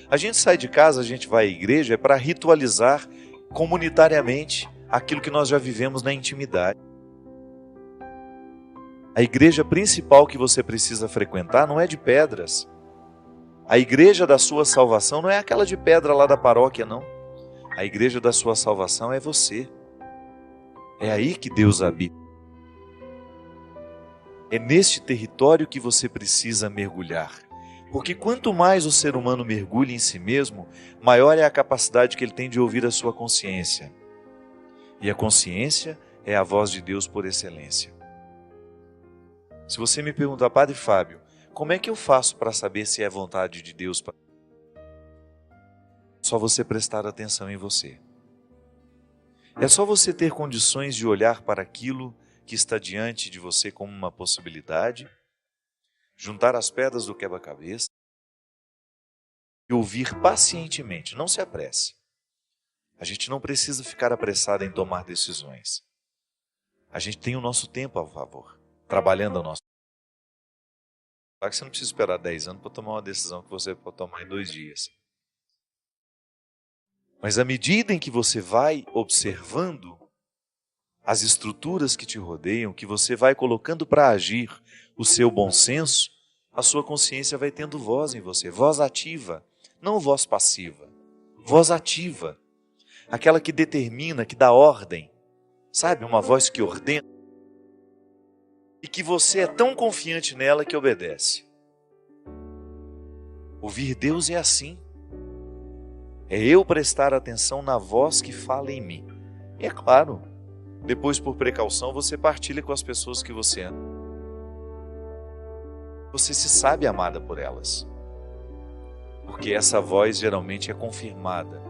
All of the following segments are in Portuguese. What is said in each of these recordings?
A gente sai de casa, a gente vai à igreja para ritualizar comunitariamente aquilo que nós já vivemos na intimidade. A igreja principal que você precisa frequentar não é de pedras. A igreja da sua salvação não é aquela de pedra lá da paróquia, não. A igreja da sua salvação é você. É aí que Deus habita. É neste território que você precisa mergulhar. Porque quanto mais o ser humano mergulha em si mesmo, maior é a capacidade que ele tem de ouvir a sua consciência. E a consciência é a voz de Deus por excelência. Se você me perguntar, Padre Fábio, como é que eu faço para saber se é vontade de Deus? Só você prestar atenção em você. É só você ter condições de olhar para aquilo que está diante de você como uma possibilidade, juntar as pedras do quebra-cabeça e ouvir pacientemente, não se apresse. A gente não precisa ficar apressado em tomar decisões. A gente tem o nosso tempo a favor, trabalhando ao nosso tempo. Claro que você não precisa esperar 10 anos para tomar uma decisão que você pode tomar em 2 dias. Mas à medida em que você vai observando as estruturas que te rodeiam, que você vai colocando para agir o seu bom senso, a sua consciência vai tendo voz em você, voz ativa, não voz passiva, voz ativa, aquela que determina, que dá ordem, sabe, uma voz que ordena, e que você é tão confiante nela que obedece. Ouvir Deus é assim, é eu prestar atenção na voz que fala em mim. E é claro, depois por precaução você partilha com as pessoas que você ama. Você se sabe amada por elas, porque essa voz geralmente é confirmada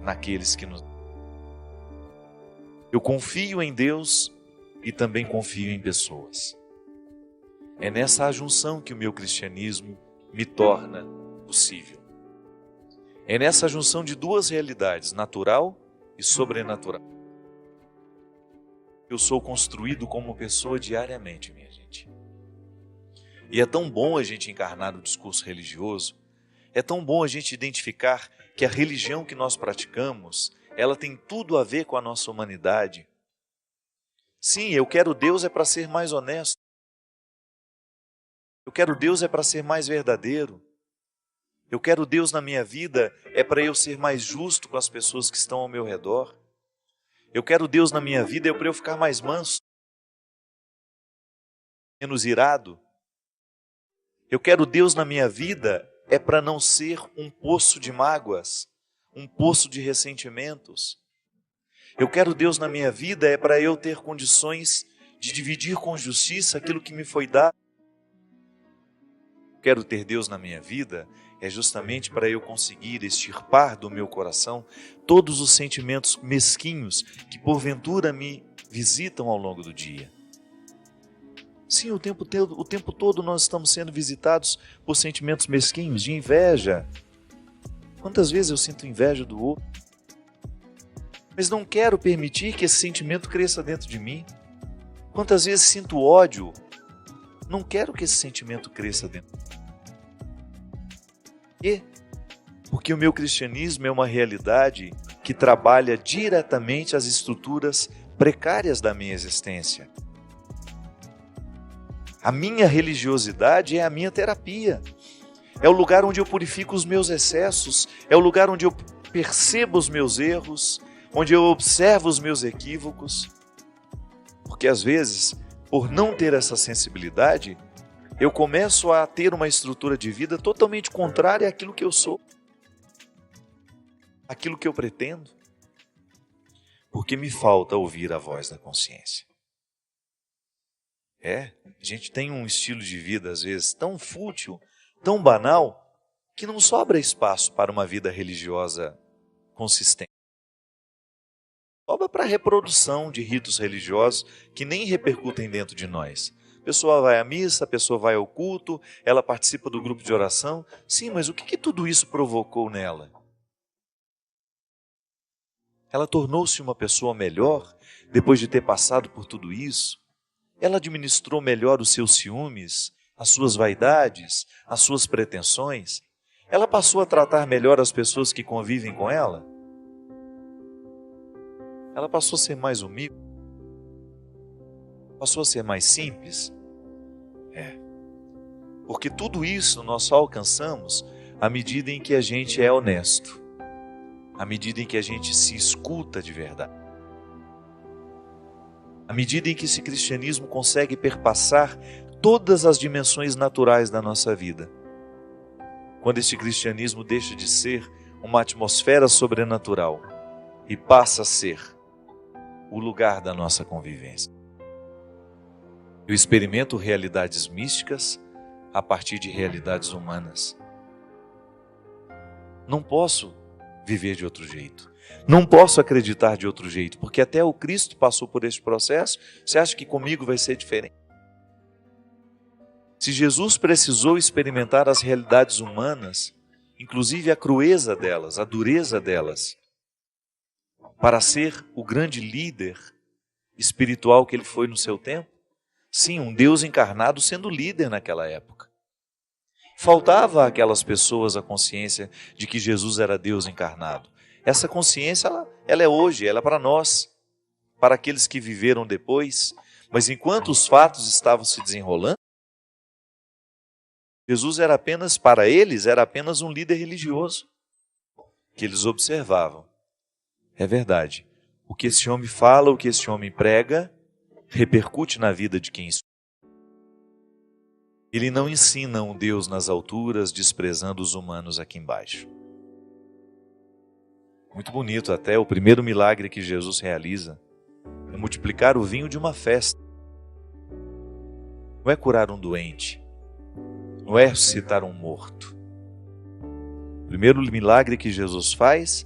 naqueles que nos... Eu confio em Deus e também confio em pessoas. É nessa junção que o meu cristianismo me torna possível. É nessa junção de duas realidades, natural e sobrenatural. Eu sou construído como pessoa diariamente, minha gente. E é tão bom a gente encarnar o discurso religioso, é tão bom a gente identificar que a religião que nós praticamos, ela tem tudo a ver com a nossa humanidade. Sim, eu quero Deus é para ser mais honesto. Eu quero Deus é para ser mais verdadeiro. Eu quero Deus na minha vida é para eu ser mais justo com as pessoas que estão ao meu redor. Eu quero Deus na minha vida é para eu ficar mais manso, menos irado. Eu quero Deus na minha vida é para não ser um poço de mágoas, um poço de ressentimentos. Eu quero Deus na minha vida é para eu ter condições de dividir com justiça aquilo que me foi dado. Eu quero ter Deus na minha vida é justamente para eu conseguir extirpar do meu coração todos os sentimentos mesquinhos que porventura me visitam ao longo do dia. Sim, o tempo todo nós estamos sendo visitados por sentimentos mesquinhos, de inveja. Quantas vezes eu sinto inveja do outro? Mas não quero permitir que esse sentimento cresça dentro de mim. Quantas vezes sinto ódio? Não quero que esse sentimento cresça dentro de mim. E porque o meu cristianismo é uma realidade que trabalha diretamente as estruturas precárias da minha existência. A minha religiosidade é a minha terapia. É o lugar onde eu purifico os meus excessos, é o lugar onde eu percebo os meus erros, onde eu observo os meus equívocos. Porque às vezes, por não ter essa sensibilidade, eu começo a ter uma estrutura de vida totalmente contrária àquilo que eu sou, àquilo que eu pretendo, porque me falta ouvir a voz da consciência. A gente tem um estilo de vida às vezes tão fútil, tão banal, que não sobra espaço para uma vida religiosa consistente. Sobra para a reprodução de ritos religiosos que nem repercutem dentro de nós. A pessoa vai à missa, a pessoa vai ao culto, ela participa do grupo de oração. Sim, mas o que tudo isso provocou nela? Ela tornou-se uma pessoa melhor depois de ter passado por tudo isso? Ela administrou melhor os seus ciúmes, as suas vaidades, as suas pretensões? ela passou a tratar melhor as pessoas que convivem com ela? Ela passou a ser mais humilde? Passou a ser mais simples? Porque tudo isso nós só alcançamos à medida em que a gente é honesto, à medida em que a gente se escuta de verdade, à medida em que esse cristianismo consegue perpassar todas as dimensões naturais da nossa vida. Quando esse cristianismo deixa de ser uma atmosfera sobrenatural e passa a ser o lugar da nossa convivência. Eu experimento realidades místicas a partir de realidades humanas. Não posso viver de outro jeito. Não posso acreditar de outro jeito, porque até o Cristo passou por esse processo. Você acha que comigo vai ser diferente? Se Jesus precisou experimentar as realidades humanas, inclusive a crueza delas, a dureza delas, para ser o grande líder espiritual que ele foi no seu tempo, sim, um Deus encarnado sendo líder naquela época. Faltava àquelas pessoas a consciência de que Jesus era Deus encarnado. Essa consciência, ela é hoje, ela é para nós, para aqueles que viveram depois. Mas enquanto os fatos estavam se desenrolando, Jesus era apenas, para eles, era apenas um líder religioso, que eles observavam. É verdade, o que esse homem fala, o que esse homem prega, repercute na vida de quem escuta. Ele não ensina um Deus nas alturas, desprezando os humanos aqui embaixo. Muito bonito, até o primeiro milagre que Jesus realiza é multiplicar o vinho de uma festa. Não é curar um doente, não é ressuscitar um morto. O primeiro milagre que Jesus faz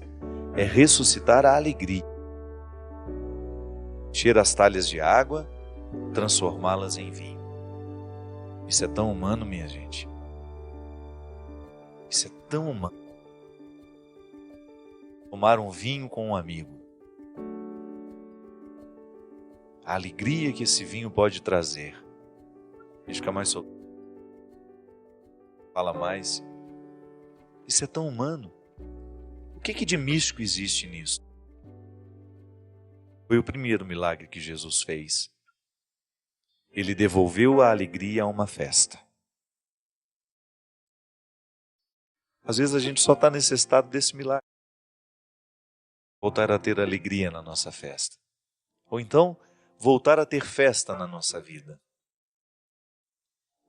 é ressuscitar a alegria. Encher as talhas de água, transformá-las em vinho. Isso é tão humano, minha gente. Isso é tão humano. Tomar um vinho com um amigo. A alegria que esse vinho pode trazer. A gente fica mais solto. Fala mais. Isso é tão humano. O que de místico existe nisso? Foi o primeiro milagre que Jesus fez. Ele devolveu a alegria a uma festa. Às vezes a gente só está necessitado desse milagre. Voltar a ter alegria na nossa festa. Ou então, voltar a ter festa na nossa vida.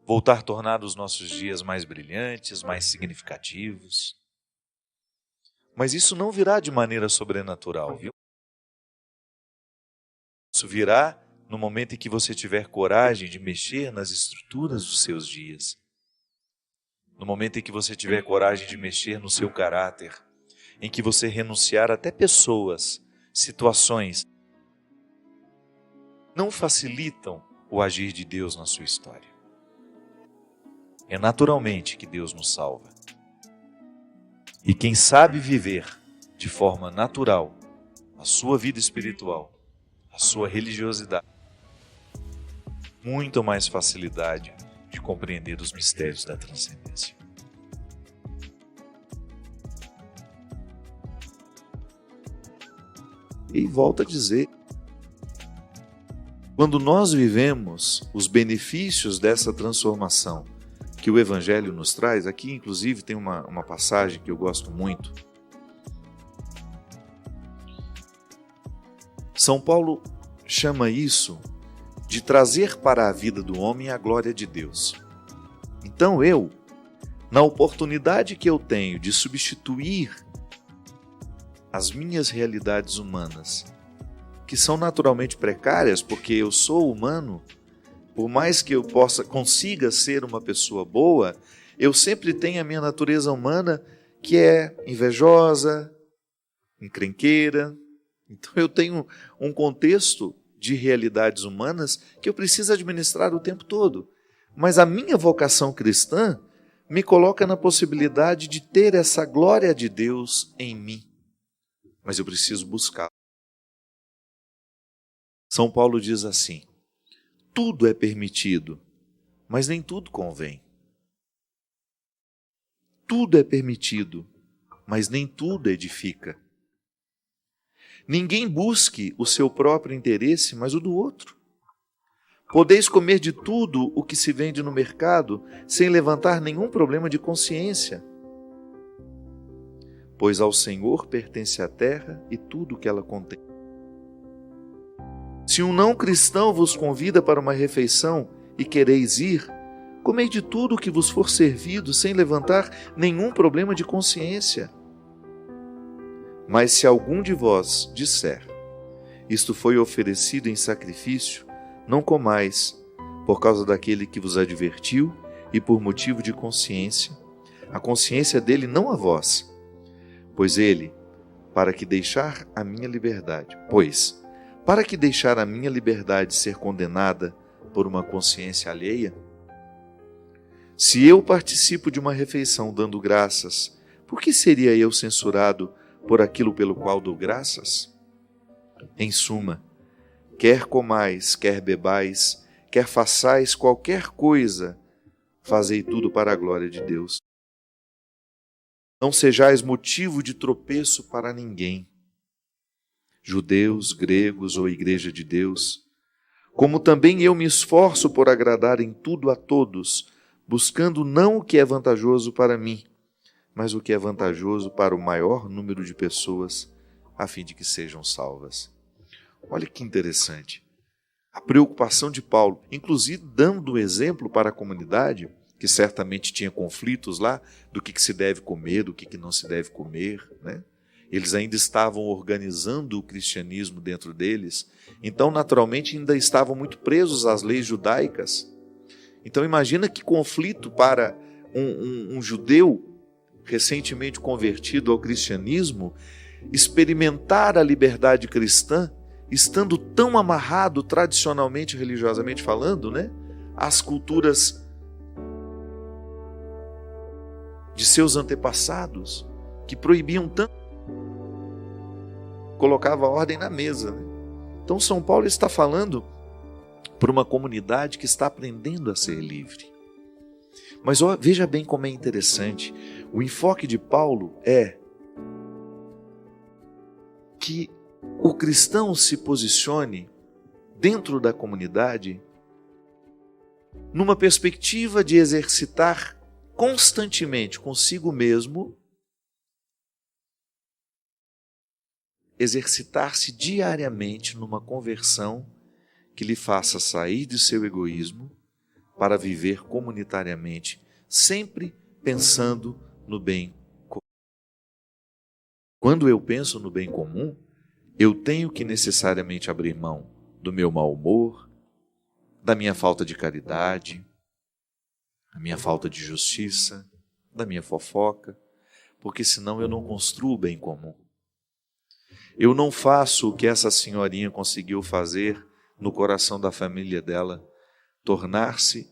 Voltar a tornar os nossos dias mais brilhantes, mais significativos. Mas isso não virá de maneira sobrenatural, viu? Isso virá no momento em que você tiver coragem de mexer nas estruturas dos seus dias. No momento em que você tiver coragem de mexer no seu caráter, em que você renunciar até pessoas, situações, não facilitam o agir de Deus na sua história. É naturalmente que Deus nos salva. E quem sabe viver de forma natural a sua vida espiritual, a sua religiosidade, muito mais facilidade de compreender os mistérios da transcendência. E volto a dizer, quando nós vivemos os benefícios dessa transformação que o Evangelho nos traz, aqui inclusive tem uma passagem que eu gosto muito. São Paulo chama isso de trazer para a vida do homem a glória de Deus. Então eu, na oportunidade que eu tenho de substituir as minhas realidades humanas, que são naturalmente precárias, porque eu sou humano, por mais que eu consiga ser uma pessoa boa, eu sempre tenho a minha natureza humana que é invejosa, encrenqueira. Então eu tenho um contexto de realidades humanas que eu preciso administrar o tempo todo. Mas a minha vocação cristã me coloca na possibilidade de ter essa glória de Deus em mim. Mas eu preciso buscar. São Paulo diz assim: tudo é permitido, mas nem tudo convém. tudo é permitido, mas nem tudo edifica. Ninguém busque o seu próprio interesse, mas o do outro. Podeis comer de tudo o que se vende no mercado, sem levantar nenhum problema de consciência. Pois ao Senhor pertence a terra e tudo o que ela contém. Se um não cristão vos convida para uma refeição e quereis ir, comei de tudo o que vos for servido, sem levantar nenhum problema de consciência. Mas se algum de vós disser, isto foi oferecido em sacrifício, não comais, por causa daquele que vos advertiu e por motivo de consciência, a consciência dele não a vós, pois ele, para que deixar a minha liberdade ser condenada por uma consciência alheia? Se eu participo de uma refeição dando graças, por que seria eu censurado por aquilo pelo qual dou graças? Em suma, quer comais, quer bebais, quer façais qualquer coisa, fazei tudo para a glória de Deus. Não sejais motivo de tropeço para ninguém, judeus, gregos ou igreja de Deus, como também eu me esforço por agradar em tudo a todos, buscando não o que é vantajoso para mim, mas o que é vantajoso para o maior número de pessoas, a fim de que sejam salvas. Olha que interessante. A preocupação de Paulo, inclusive dando exemplo para a comunidade, que certamente tinha conflitos lá, do que se deve comer, do que não se deve comer, né? Eles ainda estavam organizando o cristianismo dentro deles, então naturalmente ainda estavam muito presos às leis judaicas. Então imagina que conflito para um judeu recentemente convertido ao cristianismo, experimentar a liberdade cristã, estando tão amarrado tradicionalmente, religiosamente falando, né, às culturas de seus antepassados, que proibiam tanto, colocava a ordem na mesa, né? Então São Paulo está falando para uma comunidade que está aprendendo a ser livre. Mas veja bem como é interessante. O enfoque de Paulo é que o cristão se posicione dentro da comunidade numa perspectiva de exercitar constantemente consigo mesmo, exercitar-se diariamente numa conversão que lhe faça sair de seu egoísmo para viver comunitariamente, sempre pensando no bem comum. Quando eu penso no bem comum, eu tenho que necessariamente abrir mão do meu mau humor, da minha falta de caridade, da minha falta de justiça, da minha fofoca, porque senão eu não construo o bem comum. Eu não faço o que essa senhorinha conseguiu fazer no coração da família dela, tornar-se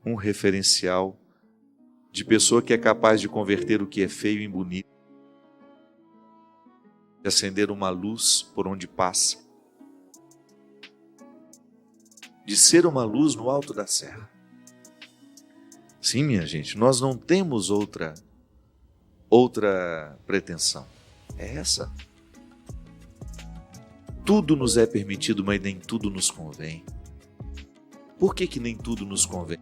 um referencial de pessoa que é capaz de converter o que é feio em bonito, de acender uma luz por onde passa, de ser uma luz no alto da serra. Sim, minha gente, nós não temos outra pretensão. É essa. Tudo nos é permitido, mas nem tudo nos convém. Por que nem tudo nos convém?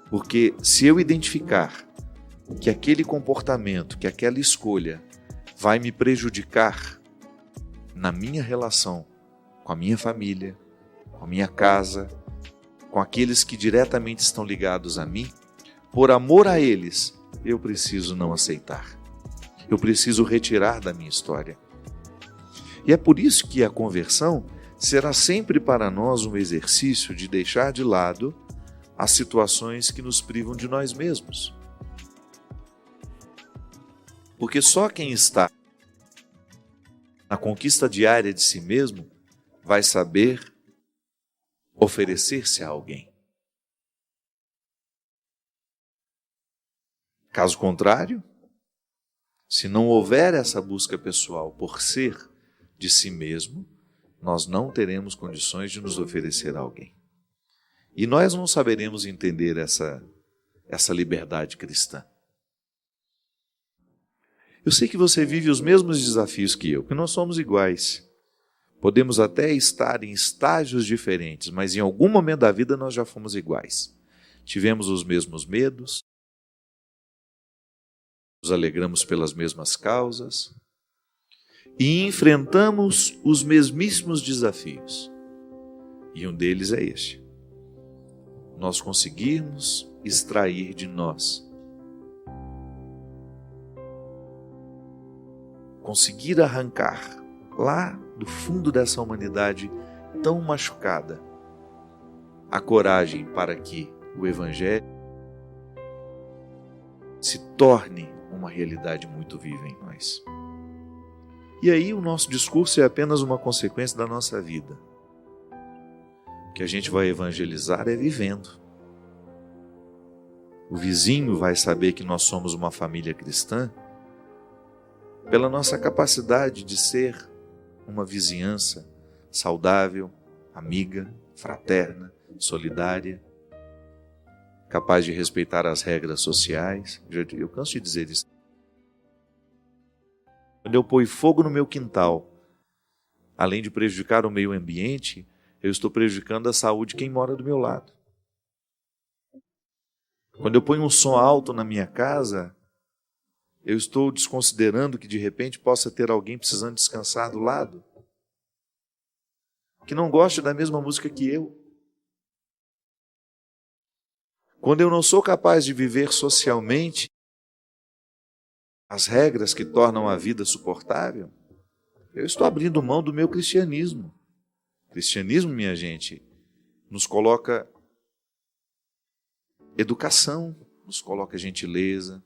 Porque se eu identificar que aquele comportamento, que aquela escolha vai me prejudicar na minha relação com a minha família, com a minha casa, com aqueles que diretamente estão ligados a mim, por amor a eles, eu preciso não aceitar. Eu preciso retirar da minha história. E é por isso que a conversão será sempre para nós um exercício de deixar de lado as situações que nos privam de nós mesmos. Porque só quem está na conquista diária de si mesmo vai saber oferecer-se a alguém. Caso contrário, se não houver essa busca pessoal por ser de si mesmo, nós não teremos condições de nos oferecer a alguém. E nós não saberemos entender essa essa liberdade cristã. Eu sei que você vive os mesmos desafios que eu, que nós somos iguais. Podemos até estar em estágios diferentes, mas em algum momento da vida nós já fomos iguais. Tivemos os mesmos medos, nos alegramos pelas mesmas causas e enfrentamos os mesmíssimos desafios. E um deles é este: nós conseguirmos extrair de nós, conseguir arrancar lá do fundo dessa humanidade tão machucada a coragem para que o Evangelho se torne uma realidade muito viva em nós. E aí o nosso discurso é apenas uma consequência da nossa vida. O que a gente vai evangelizar é vivendo. O vizinho vai saber que nós somos uma família cristã pela nossa capacidade de ser uma vizinhança saudável, amiga, fraterna, solidária, capaz de respeitar as regras sociais. Eu canso de dizer isso. Quando eu ponho fogo no meu quintal, além de prejudicar o meio ambiente, eu estou prejudicando a saúde de quem mora do meu lado. Quando eu ponho um som alto na minha casa, eu estou desconsiderando que de repente possa ter alguém precisando descansar do lado, que não gosta da mesma música que eu. Quando eu não sou capaz de viver socialmente as regras que tornam a vida suportável, eu estou abrindo mão do meu cristianismo. O cristianismo, minha gente, nos coloca educação, nos coloca gentileza.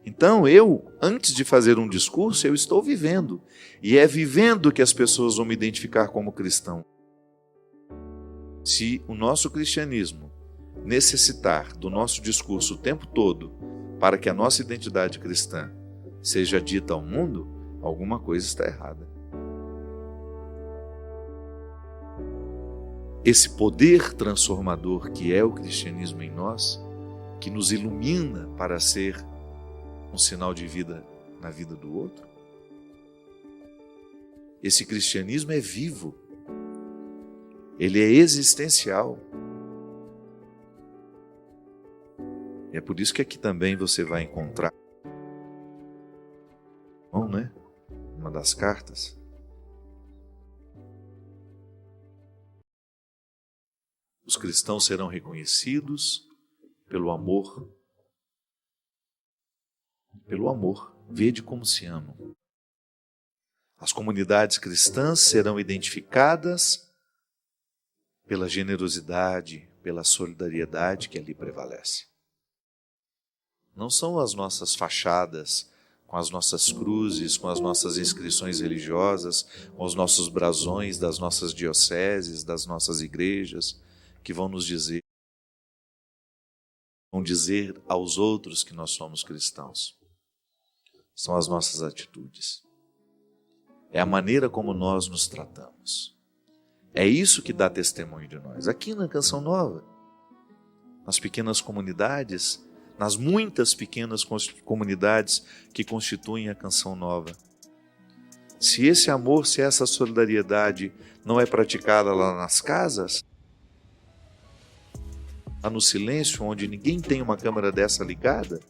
Então antes de fazer um discurso, eu estou vivendo. E é vivendo que as pessoas vão me identificar como cristão. Se o nosso cristianismo necessitar do nosso discurso o tempo todo para que a nossa identidade cristã seja dita ao mundo, alguma coisa está errada. Esse poder transformador que é o cristianismo em nós, que nos ilumina para ser um sinal de vida na vida do outro, esse cristianismo é vivo, ele é existencial. E é por isso que aqui também você vai encontrar, uma das cartas, os cristãos serão reconhecidos pelo amor. Pelo amor, vede como se amam. As comunidades cristãs serão identificadas pela generosidade, pela solidariedade que ali prevalece. Não são as nossas fachadas, com as nossas cruzes, com as nossas inscrições religiosas, com os nossos brasões das nossas dioceses, das nossas igrejas, que vão dizer aos outros que nós somos cristãos. São as nossas atitudes. É a maneira como nós nos tratamos. É isso que dá testemunho de nós. Aqui na Canção Nova, nas pequenas comunidades, nas muitas pequenas comunidades que constituem a Canção Nova. Se esse amor, se essa solidariedade não é praticada lá nas casas, lá no silêncio, onde ninguém tem uma câmera dessa ligada,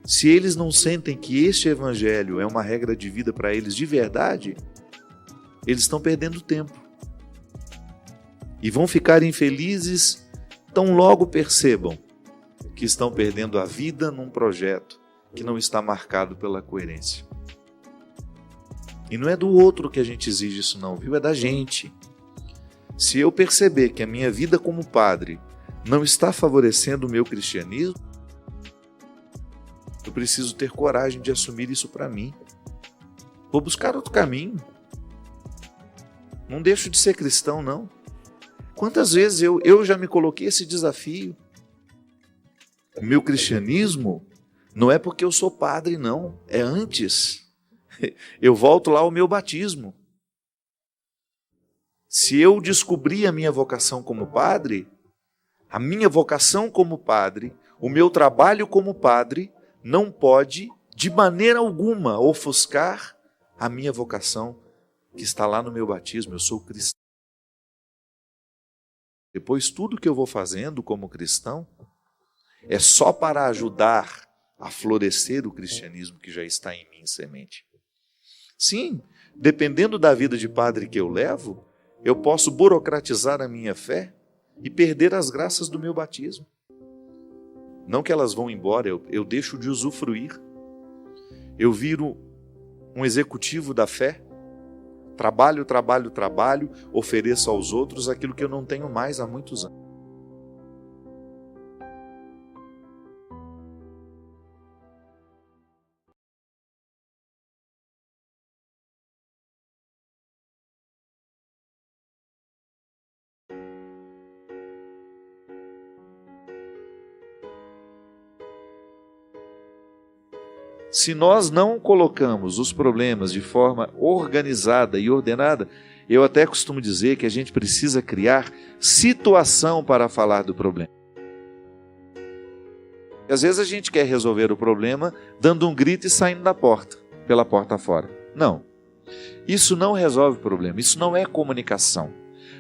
se eles não sentem que este evangelho é uma regra de vida para eles de verdade, eles estão perdendo tempo. E vão ficar infelizes tão logo percebam que estão perdendo a vida num projeto que não está marcado pela coerência. E não é do outro que a gente exige isso não, viu? É da gente. Se eu perceber que a minha vida como padre não está favorecendo o meu cristianismo, eu preciso ter coragem de assumir isso para mim. Vou buscar outro caminho. Não deixo de ser cristão, não. Quantas vezes eu já me coloquei esse desafio? O meu cristianismo não é porque eu sou padre, não. É antes. Eu volto lá ao meu batismo. Se eu descobri a minha vocação como padre, A minha vocação como padre, o meu trabalho como padre, não pode, de maneira alguma, ofuscar a minha vocação que está lá no meu batismo. Eu sou cristão. Depois, tudo que eu vou fazendo como cristão é só para ajudar a florescer o cristianismo que já está em mim, semente. Sim, dependendo da vida de padre que eu levo, eu posso burocratizar a minha fé e perder as graças do meu batismo. Não que elas vão embora, eu deixo de usufruir. Eu viro um executivo da fé, trabalho, ofereço aos outros aquilo que eu não tenho mais há muitos anos. Se nós não colocamos os problemas de forma organizada e ordenada, eu até costumo dizer que a gente precisa criar situação para falar do problema. E às vezes a gente quer resolver o problema dando um grito e saindo da porta, pela porta fora. Não. Isso não resolve o problema, isso não é comunicação.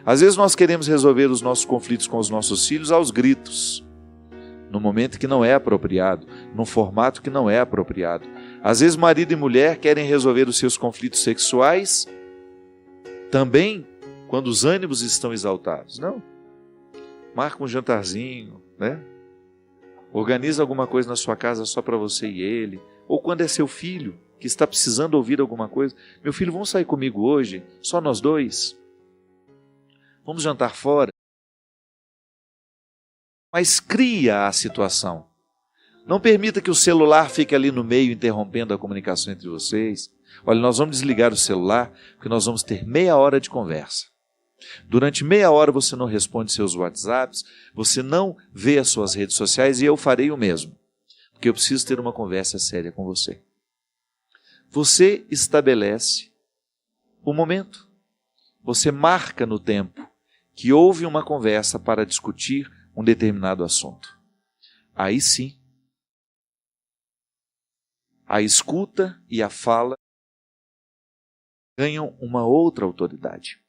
Às vezes nós queremos resolver os nossos conflitos com os nossos filhos aos gritos, no momento que não é apropriado, num formato que não é apropriado. Às vezes marido e mulher querem resolver os seus conflitos sexuais também quando os ânimos estão exaltados. Não. Marca um jantarzinho, né? Organiza alguma coisa na sua casa só para você e ele. Ou quando é seu filho que está precisando ouvir alguma coisa. Meu filho, vamos sair comigo hoje? Só nós dois? Vamos jantar fora? Mas cria a situação. Não permita que o celular fique ali no meio, interrompendo a comunicação entre vocês. Olha, nós vamos desligar o celular, porque nós vamos ter meia hora de conversa. Durante meia hora você não responde seus WhatsApps, você não vê as suas redes sociais, e eu farei o mesmo, porque eu preciso ter uma conversa séria com você. Você estabelece o momento. Você marca no tempo que houve uma conversa para discutir um determinado assunto. Aí sim, a escuta e a fala ganham uma outra autoridade.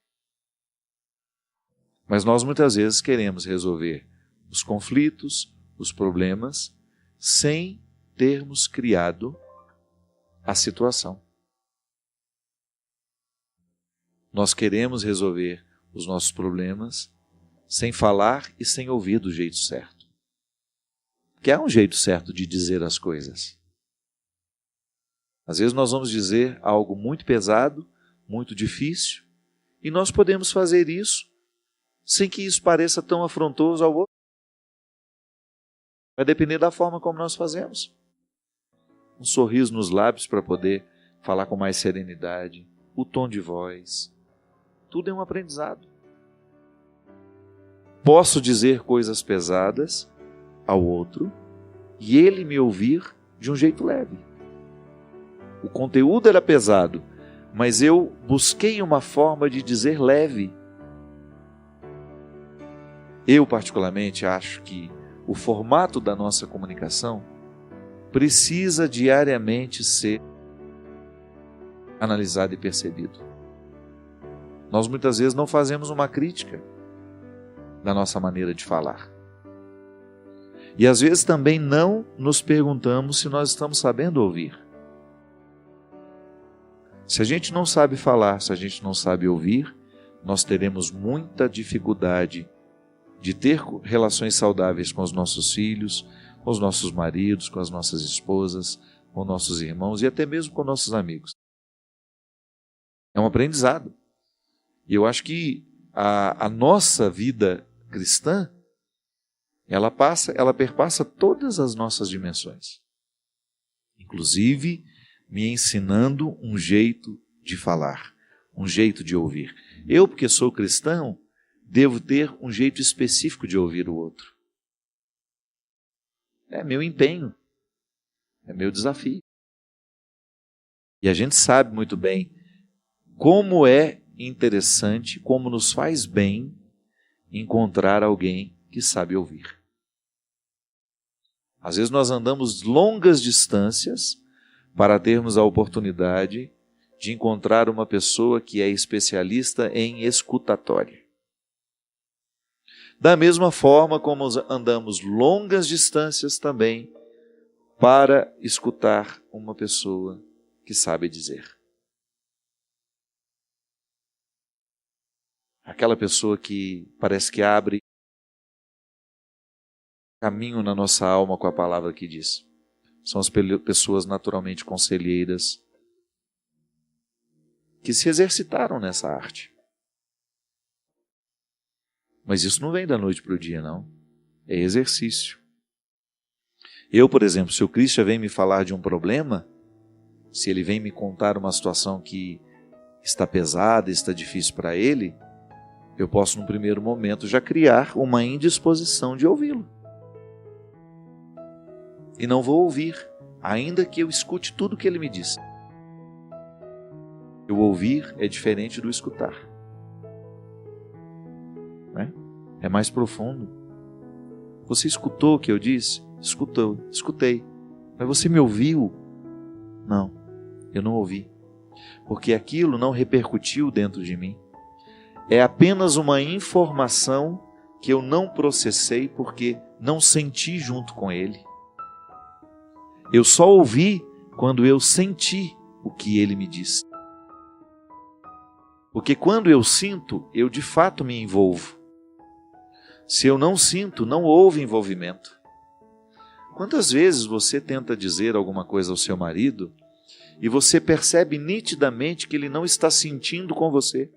Mas nós muitas vezes queremos resolver os conflitos, os problemas, sem termos criado a situação. Nós queremos resolver os nossos problemas sem falar e sem ouvir do jeito certo. Que há um jeito certo de dizer as coisas. Às vezes nós vamos dizer algo muito pesado, muito difícil, e nós podemos fazer isso sem que isso pareça tão afrontoso ao outro. Vai depender da forma como nós fazemos. Um sorriso nos lábios para poder falar com mais serenidade, o tom de voz, tudo é um aprendizado. Posso dizer coisas pesadas ao outro e ele me ouvir de um jeito leve. O conteúdo era pesado, mas eu busquei uma forma de dizer leve. Eu, particularmente, acho que o formato da nossa comunicação precisa diariamente ser analisado e percebido. Nós muitas vezes não fazemos uma crítica da nossa maneira de falar. E às vezes também não nos perguntamos se nós estamos sabendo ouvir. Se a gente não sabe falar, se a gente não sabe ouvir, nós teremos muita dificuldade de ter relações saudáveis com os nossos filhos, com os nossos maridos, com as nossas esposas, com nossos irmãos e até mesmo com nossos amigos. É um aprendizado. E eu acho que a nossa vida cristã, ela perpassa todas as nossas dimensões. Inclusive, me ensinando um jeito de falar, um jeito de ouvir. Eu, porque sou cristão, devo ter um jeito específico de ouvir o outro. É meu empenho, é meu desafio. E a gente sabe muito bem como é interessante, como nos faz bem encontrar alguém que sabe ouvir. Às vezes nós andamos longas distâncias para termos a oportunidade de encontrar uma pessoa que é especialista em escutatória. Da mesma forma como andamos longas distâncias também para escutar uma pessoa que sabe dizer. Aquela pessoa que parece que abre caminho na nossa alma com a palavra que diz. São as pessoas naturalmente conselheiras que se exercitaram nessa arte. Mas isso não vem da noite para o dia, não. É exercício. Eu, por exemplo, se o Christian vem me falar de um problema, se ele vem me contar uma situação que está pesada, está difícil para ele, eu posso, num primeiro momento, já criar uma indisposição de ouvi-lo. E não vou ouvir, ainda que eu escute tudo o que ele me disse. O ouvir é diferente do escutar. É mais profundo. Você escutou o que eu disse? Escutei. Mas você me ouviu? Não, eu não ouvi. Porque aquilo não repercutiu dentro de mim. É apenas uma informação que eu não processei porque não senti junto com ele. Eu só ouvi quando eu senti o que ele me disse. Porque quando eu sinto, eu de fato me envolvo. Se eu não sinto, não houve envolvimento. Quantas vezes você tenta dizer alguma coisa ao seu marido e você percebe nitidamente que ele não está sentindo com você?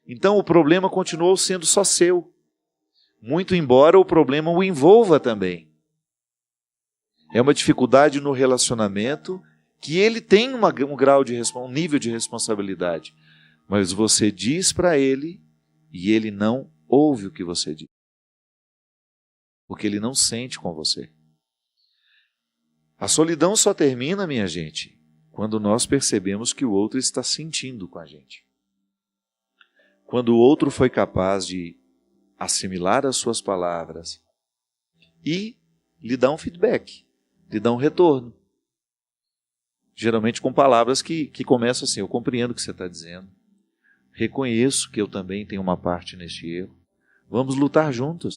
Então o problema continuou sendo só seu, muito embora o problema o envolva também. É uma dificuldade no relacionamento que ele tem um nível de responsabilidade, mas você diz para ele e ele não ouve o que você diz, porque ele não sente com você. A solidão só termina, minha gente, quando nós percebemos que o outro está sentindo com a gente. Quando o outro foi capaz de assimilar as suas palavras e lhe dar um feedback, lhe dar um retorno. Geralmente com palavras que começam assim: eu compreendo o que você está dizendo, reconheço que eu também tenho uma parte neste erro, vamos lutar juntos.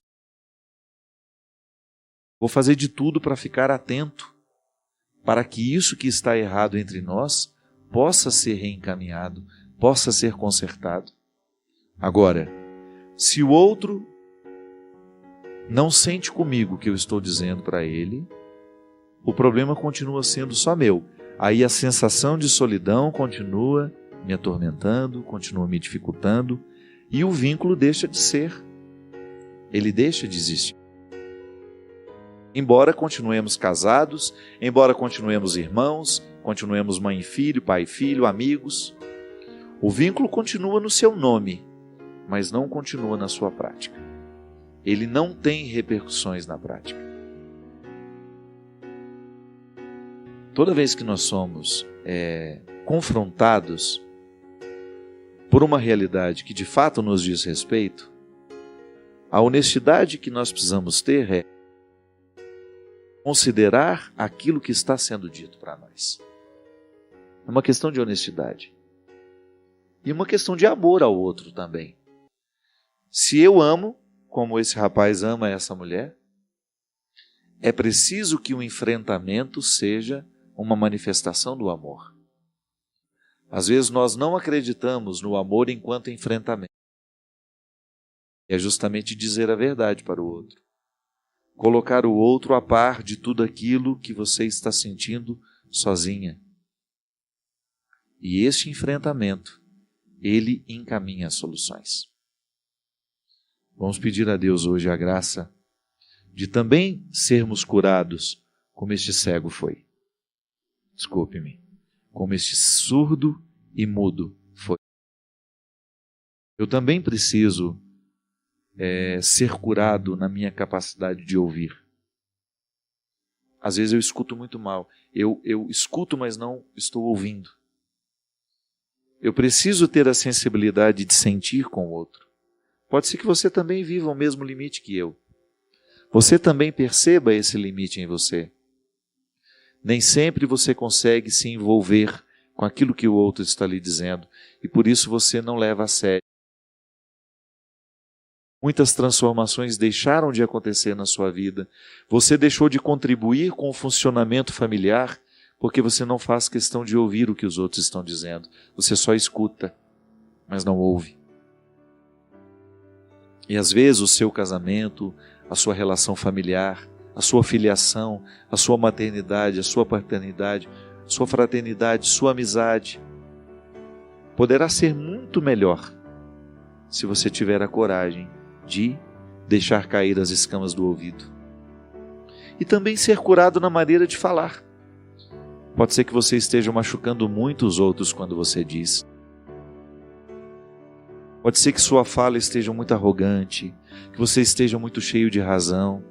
Vou fazer de tudo para ficar atento, para que isso que está errado entre nós possa ser reencaminhado, possa ser consertado. Agora, se o outro não sente comigo o que eu estou dizendo para ele, o problema continua sendo só meu. Aí a sensação de solidão continua me atormentando, continua me dificultando, e o vínculo deixa de ser. Ele deixa de existir. Embora continuemos casados, embora continuemos irmãos, continuemos mãe e filho, pai e filho, amigos, o vínculo continua no seu nome, mas não continua na sua prática. Ele não tem repercussões na prática. Toda vez que nós somos confrontados por uma realidade que de fato nos diz respeito, a honestidade que nós precisamos ter é considerar aquilo que está sendo dito para nós. É uma questão de honestidade. E uma questão de amor ao outro também. Se eu amo, como esse rapaz ama essa mulher, é preciso que o enfrentamento seja uma manifestação do amor. Às vezes nós não acreditamos no amor enquanto enfrentamento. É justamente dizer a verdade para o outro. Colocar o outro a par de tudo aquilo que você está sentindo sozinha. E este enfrentamento, ele encaminha soluções. Vamos pedir a Deus hoje a graça de também sermos curados como este cego foi. Desculpe-me, como este surdo e mudo foi. Eu também preciso ser curado na minha capacidade de ouvir. Às vezes eu escuto muito mal. Eu escuto, mas não estou ouvindo. Eu preciso ter a sensibilidade de sentir com o outro, Pode ser que você também viva o mesmo limite que eu. Você também perceba esse limite em você. Nem sempre você consegue se envolver com aquilo que o outro está lhe dizendo, e por isso você não leva a sério. Muitas transformações deixaram de acontecer na sua vida. Você deixou de contribuir com o funcionamento familiar porque você não faz questão de ouvir o que os outros estão dizendo. Você só escuta, mas não ouve. E às vezes o seu casamento, a sua relação familiar, a sua filiação, a sua maternidade, a sua paternidade, sua fraternidade, sua amizade, poderá ser muito melhor se você tiver a coragem de deixar cair as escamas do ouvido. E também ser curado na maneira de falar. Pode ser que você esteja machucando muito os outros quando você diz. Pode ser que sua fala esteja muito arrogante, que você esteja muito cheio de razão.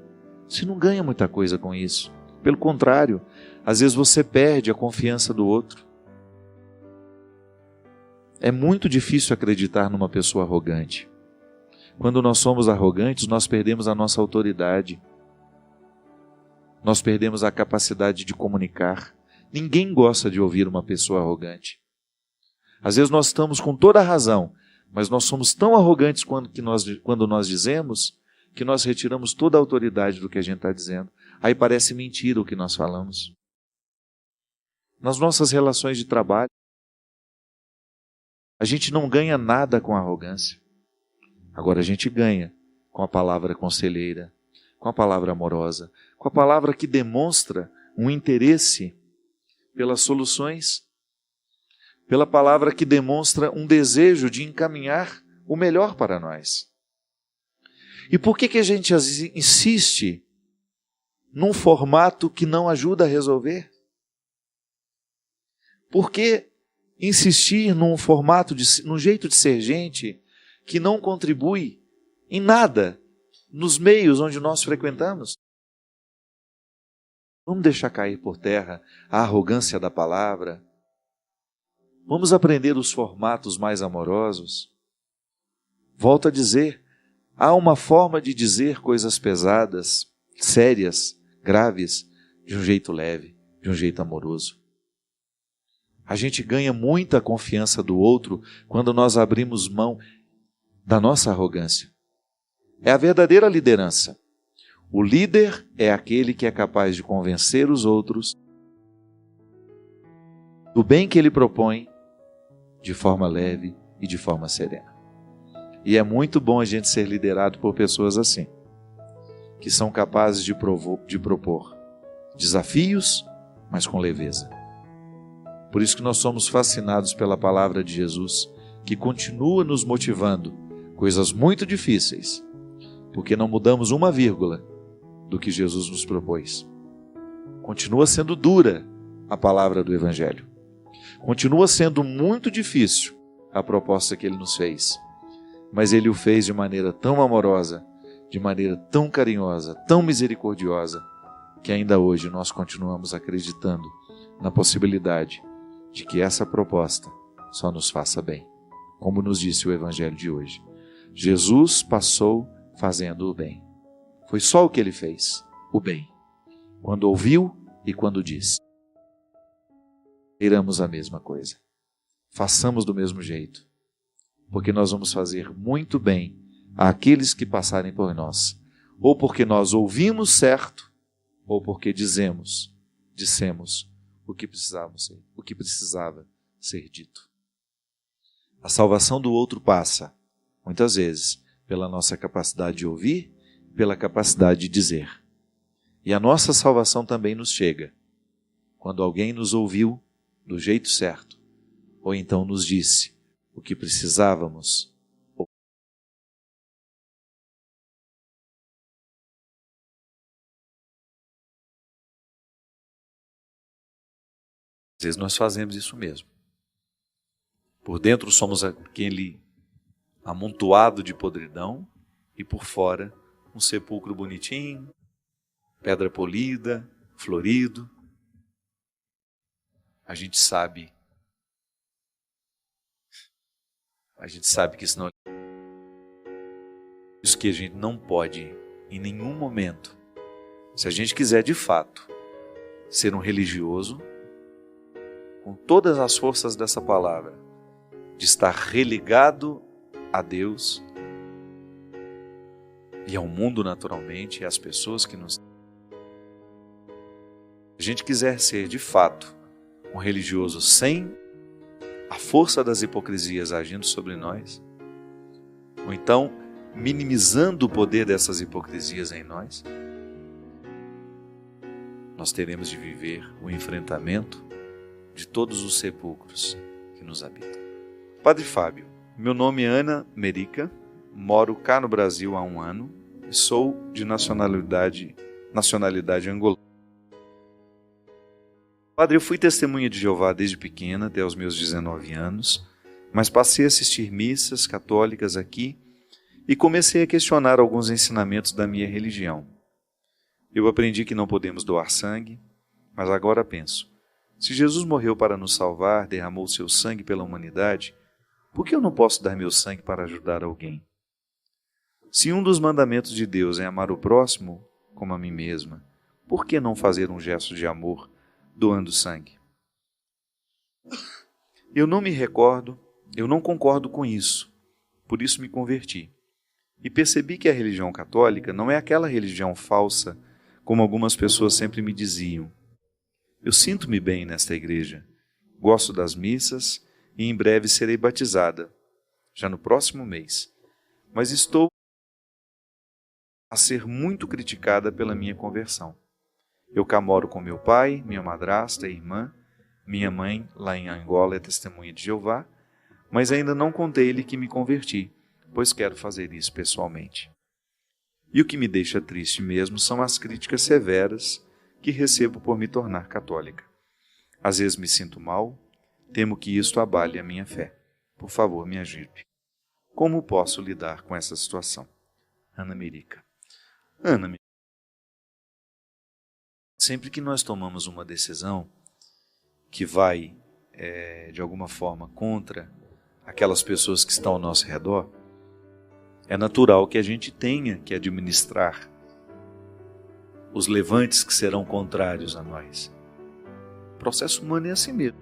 Você não ganha muita coisa com isso. Pelo contrário, às vezes você perde a confiança do outro. É muito difícil acreditar numa pessoa arrogante. Quando nós somos arrogantes, nós perdemos a nossa autoridade. Nós perdemos a capacidade de comunicar. Ninguém gosta de ouvir uma pessoa arrogante. Às vezes nós estamos com toda a razão, mas nós somos tão arrogantes quando nós dizemos que nós retiramos toda a autoridade do que a gente está dizendo. Aí parece mentira o que nós falamos. Nas nossas relações de trabalho, a gente não ganha nada com a arrogância. Agora a gente ganha com a palavra conselheira, com a palavra amorosa, com a palavra que demonstra um interesse pelas soluções, pela palavra que demonstra um desejo de encaminhar o melhor para nós. E por que a gente insiste num formato que não ajuda a resolver? Por que insistir num formato, num jeito de ser gente que não contribui em nada nos meios onde nós frequentamos? Vamos deixar cair por terra a arrogância da palavra. Vamos aprender os formatos mais amorosos. Volto a dizer, há uma forma de dizer coisas pesadas, sérias, graves, de um jeito leve, de um jeito amoroso. A gente ganha muita confiança do outro quando nós abrimos mão da nossa arrogância. É a verdadeira liderança. O líder é aquele que é capaz de convencer os outros do bem que ele propõe de forma leve e de forma serena. E é muito bom a gente ser liderado por pessoas assim, que são capazes de propor desafios, mas com leveza. Por isso que nós somos fascinados pela palavra de Jesus, que continua nos motivando coisas muito difíceis, porque não mudamos uma vírgula do que Jesus nos propôs. Continua sendo dura a palavra do Evangelho. Continua sendo muito difícil a proposta que Ele nos fez. Mas Ele o fez de maneira tão amorosa, de maneira tão carinhosa, tão misericordiosa, que ainda hoje nós continuamos acreditando na possibilidade de que essa proposta só nos faça bem. Como nos disse o Evangelho de hoje. Jesus passou fazendo o bem. Foi só o que Ele fez, o bem. Quando ouviu e quando disse. Queiramos a mesma coisa. Façamos do mesmo jeito. Porque nós vamos fazer muito bem àqueles que passarem por nós. Ou porque nós ouvimos certo, ou porque dissemos o que precisava ser dito. A salvação do outro passa, muitas vezes, pela nossa capacidade de ouvir, pela capacidade de dizer. E a nossa salvação também nos chega quando alguém nos ouviu do jeito certo, ou então nos disse o que precisávamos. Às vezes nós fazemos isso mesmo. Por dentro somos aquele amontoado de podridão e por fora um sepulcro bonitinho, pedra polida, florido. A gente sabe que isso não Isso que a gente não pode, em nenhum momento, se a gente quiser de fato ser um religioso, com todas as forças dessa palavra, de estar religado a Deus e ao mundo naturalmente, e às pessoas que nos... Se a gente quiser ser de fato um religioso sem a força das hipocrisias agindo sobre nós, ou então minimizando o poder dessas hipocrisias em nós, nós teremos de viver o enfrentamento de todos os sepulcros que nos habitam. Padre Fábio, meu nome é Ana Merica, moro cá no Brasil há 1 ano e sou de nacionalidade angolana. Padre, eu fui testemunha de Jeová desde pequena, até os meus 19 anos, mas passei a assistir missas católicas aqui e comecei a questionar alguns ensinamentos da minha religião. Eu aprendi que não podemos doar sangue, mas agora penso, se Jesus morreu para nos salvar, derramou seu sangue pela humanidade, por que eu não posso dar meu sangue para ajudar alguém? Se um dos mandamentos de Deus é amar o próximo como a mim mesma, por que não fazer um gesto de amor doando sangue? Eu não me recordo, eu não concordo com isso, por isso me converti. E percebi que a religião católica não é aquela religião falsa, como algumas pessoas sempre me diziam. Eu sinto-me bem nesta igreja, gosto das missas e em breve serei batizada, já no próximo mês. Mas estou a ser muito criticada pela minha conversão. Eu cá moro com meu pai, minha madrasta e irmã, minha mãe lá em Angola é testemunha de Jeová, mas ainda não contei-lhe que me converti, pois quero fazer isso pessoalmente. E o que me deixa triste mesmo são as críticas severas que recebo por me tornar católica. Às vezes me sinto mal, temo que isto abale a minha fé. Por favor, me ajude. Como posso lidar com essa situação? Ana Merica. Ana, sempre que nós tomamos uma decisão que vai, de alguma forma, contra aquelas pessoas que estão ao nosso redor, é natural que a gente tenha que administrar os levantes que serão contrários a nós. O processo humano é assim mesmo.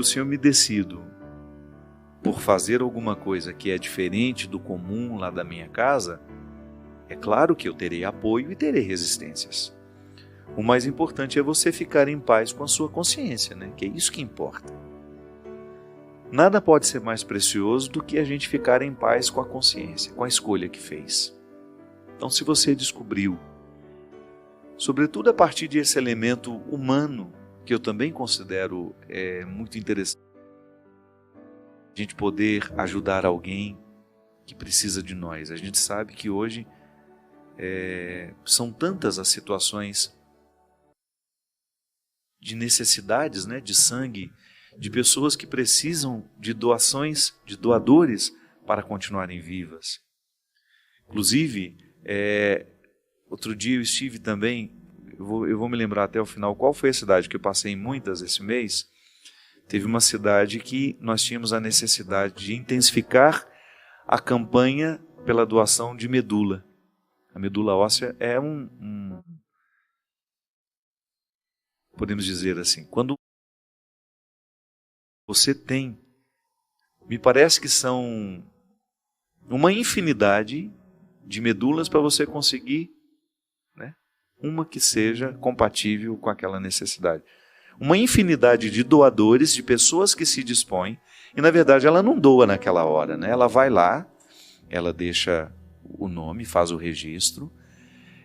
Se eu me decido por fazer alguma coisa que é diferente do comum lá da minha casa, é claro que eu terei apoio e terei resistências. O mais importante é você ficar em paz com a sua consciência, né? Que é isso que importa. Nada pode ser mais precioso do que a gente ficar em paz com a consciência, com a escolha que fez. Então, se você descobriu, sobretudo a partir desse elemento humano, que eu também considero muito interessante, a gente poder ajudar alguém que precisa de nós. A gente sabe que hoje são tantas as situações de necessidades, né, de sangue, de pessoas que precisam de doações, de doadores para continuarem vivas. Inclusive, outro dia eu estive também, eu vou me lembrar até o final qual foi a cidade que eu passei em muitas esse mês. Teve uma cidade que nós tínhamos a necessidade de intensificar a campanha pela doação de medula. A medula óssea é podemos dizer assim, quando você tem, me parece que são uma infinidade de medulas para você conseguir, né, uma que seja compatível com aquela necessidade. Uma infinidade de doadores, de pessoas que se dispõem, e na verdade ela não doa naquela hora, né? Ela vai lá, ela deixa o nome, faz o registro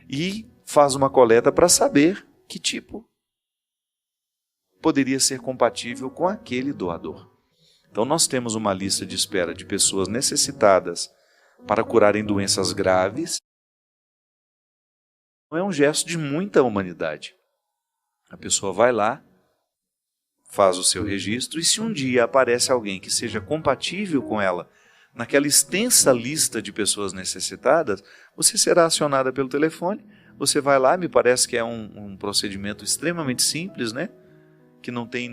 e faz uma coleta para saber que tipo poderia ser compatível com aquele doador. Então nós temos uma lista de espera de pessoas necessitadas para curarem doenças graves. Não é um gesto de muita humanidade. A pessoa vai lá, faz o seu registro, e se um dia aparece alguém que seja compatível com ela, naquela extensa lista de pessoas necessitadas, você será acionada pelo telefone, você vai lá, me parece que é um procedimento extremamente simples, né? Que não tem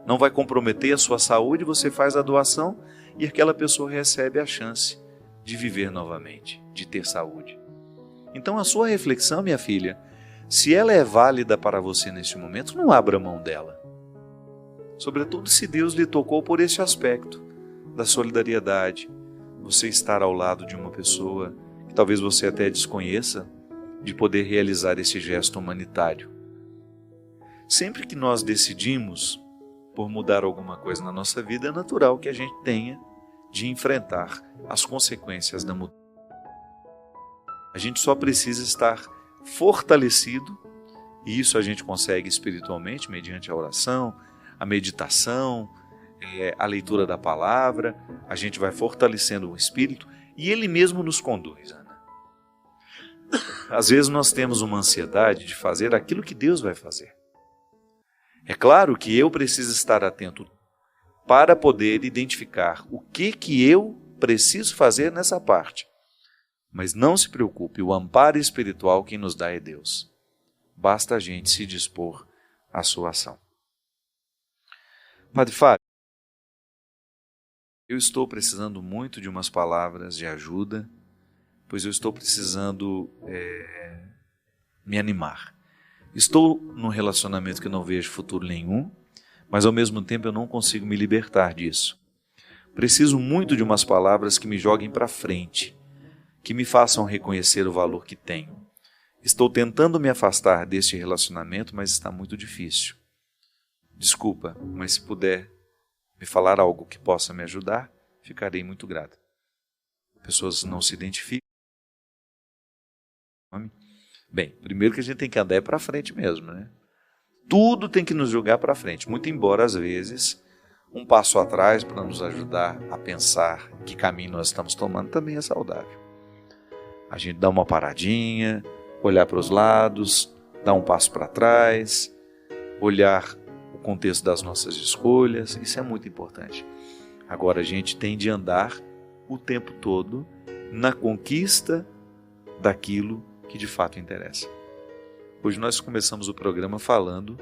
não vai comprometer a sua saúde, você faz a doação e aquela pessoa recebe a chance de viver novamente, de ter saúde. Então a sua reflexão, minha filha, se ela é válida para você neste momento, não abra mão dela. Sobretudo se Deus lhe tocou por esse aspecto da solidariedade, você estar ao lado de uma pessoa que talvez você até desconheça, de poder realizar esse gesto humanitário. Sempre que nós decidimos por mudar alguma coisa na nossa vida, é natural que a gente tenha de enfrentar as consequências da mudança. A gente só precisa estar fortalecido, e isso a gente consegue espiritualmente, mediante a oração, a meditação, a leitura da palavra. A gente vai fortalecendo o espírito e ele mesmo nos conduz, Ana. Às vezes nós temos uma ansiedade de fazer aquilo que Deus vai fazer. É claro que eu preciso estar atento para poder identificar o que eu preciso fazer nessa parte. Mas não se preocupe, o amparo espiritual quem nos dá é Deus. Basta a gente se dispor à sua ação. Padre Fábio, eu estou precisando muito de umas palavras de ajuda, pois eu estou precisando me animar. Estou num relacionamento que não vejo futuro nenhum, mas ao mesmo tempo eu não consigo me libertar disso. Preciso muito de umas palavras que me joguem para frente, que me façam reconhecer o valor que tenho. Estou tentando me afastar deste relacionamento, mas está muito difícil. Desculpa, mas se puder me falar algo que possa me ajudar, ficarei muito grato. Pessoas não se identificam. Bem, primeiro que a gente tem que andar para frente mesmo, né? Tudo tem que nos jogar para frente, muito embora às vezes um passo atrás para nos ajudar a pensar que caminho nós estamos tomando também é saudável. A gente dá uma paradinha, olhar para os lados, dar um passo para trás, olhar o contexto das nossas escolhas, isso é muito importante. Agora a gente tem de andar o tempo todo na conquista daquilo que de fato interessa. Hoje nós começamos o programa falando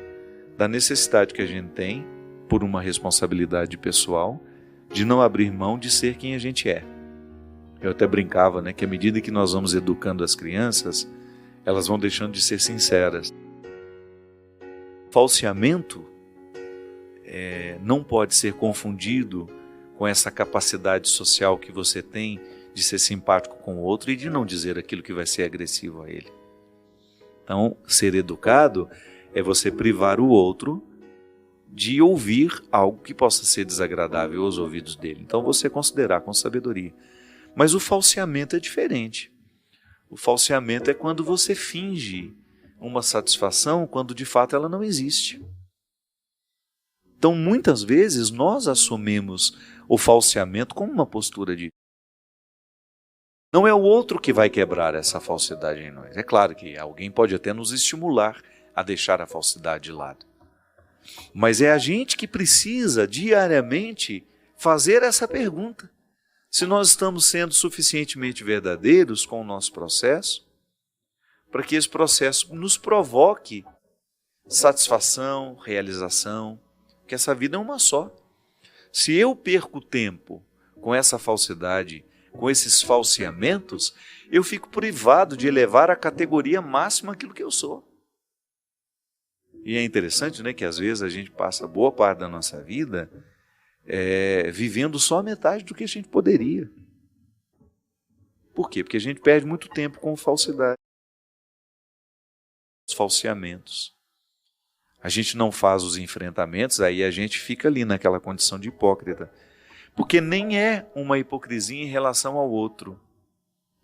da necessidade que a gente tem, por uma responsabilidade pessoal, de não abrir mão de ser quem a gente é. Eu até brincava, né, que à medida que nós vamos educando as crianças, elas vão deixando de ser sinceras. Falseamento não pode ser confundido com essa capacidade social que você tem de ser simpático com o outro e de não dizer aquilo que vai ser agressivo a ele. Então, ser educado é você privar o outro de ouvir algo que possa ser desagradável aos ouvidos dele. Então, você considerar com sabedoria. Mas o falseamento é diferente. O falseamento é quando você finge uma satisfação quando de fato ela não existe. Então, muitas vezes, nós assumimos o falseamento como uma postura de... Não é o outro que vai quebrar essa falsidade em nós. É claro que alguém pode até nos estimular a deixar a falsidade de lado. Mas é a gente que precisa diariamente fazer essa pergunta. Se nós estamos sendo suficientemente verdadeiros com o nosso processo, para que esse processo nos provoque satisfação, realização, que essa vida é uma só. Se eu perco tempo com essa falsidade, com esses falseamentos, eu fico privado de elevar à categoria máxima aquilo que eu sou. E é interessante, né, que às vezes a gente passa boa parte da nossa vida vivendo só metade do que a gente poderia. Por quê? Porque a gente perde muito tempo com falsidade, os falseamentos. A gente não faz os enfrentamentos, aí a gente fica ali naquela condição de hipócrita. Porque nem é uma hipocrisia em relação ao outro,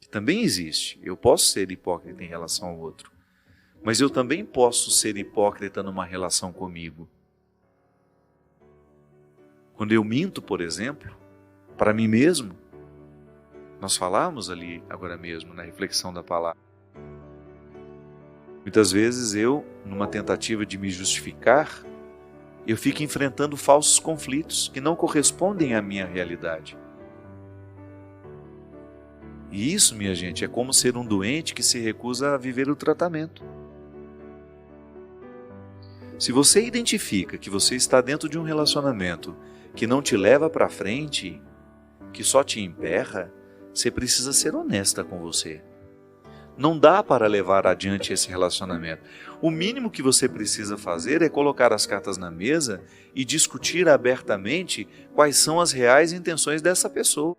que também existe. Eu posso ser hipócrita em relação ao outro, mas eu também posso ser hipócrita numa relação comigo. Quando eu minto, por exemplo, para mim mesmo, nós falamos ali agora mesmo na reflexão da palavra. Muitas vezes eu, numa tentativa de me justificar, eu fico enfrentando falsos conflitos que não correspondem à minha realidade. E isso, minha gente, é como ser um doente que se recusa a viver o tratamento. Se você identifica que você está dentro de um relacionamento que não te leva para frente, que só te emperra, você precisa ser honesta com você. Não dá para levar adiante esse relacionamento. O mínimo que você precisa fazer é colocar as cartas na mesa e discutir abertamente quais são as reais intenções dessa pessoa.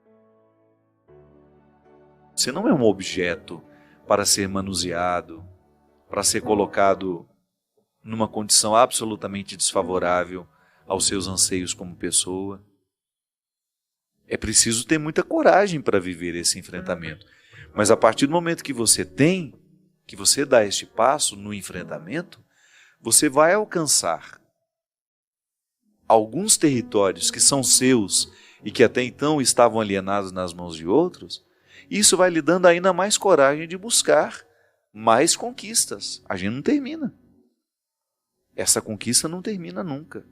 Você não é um objeto para ser manuseado, para ser colocado numa condição absolutamente desfavorável aos seus anseios como pessoa. É preciso ter muita coragem para viver esse enfrentamento. Mas a partir do momento que você dá este passo no enfrentamento, você vai alcançar alguns territórios que são seus e que até então estavam alienados nas mãos de outros. Isso vai lhe dando ainda mais coragem de buscar mais conquistas. A gente não termina. Essa conquista não termina nunca.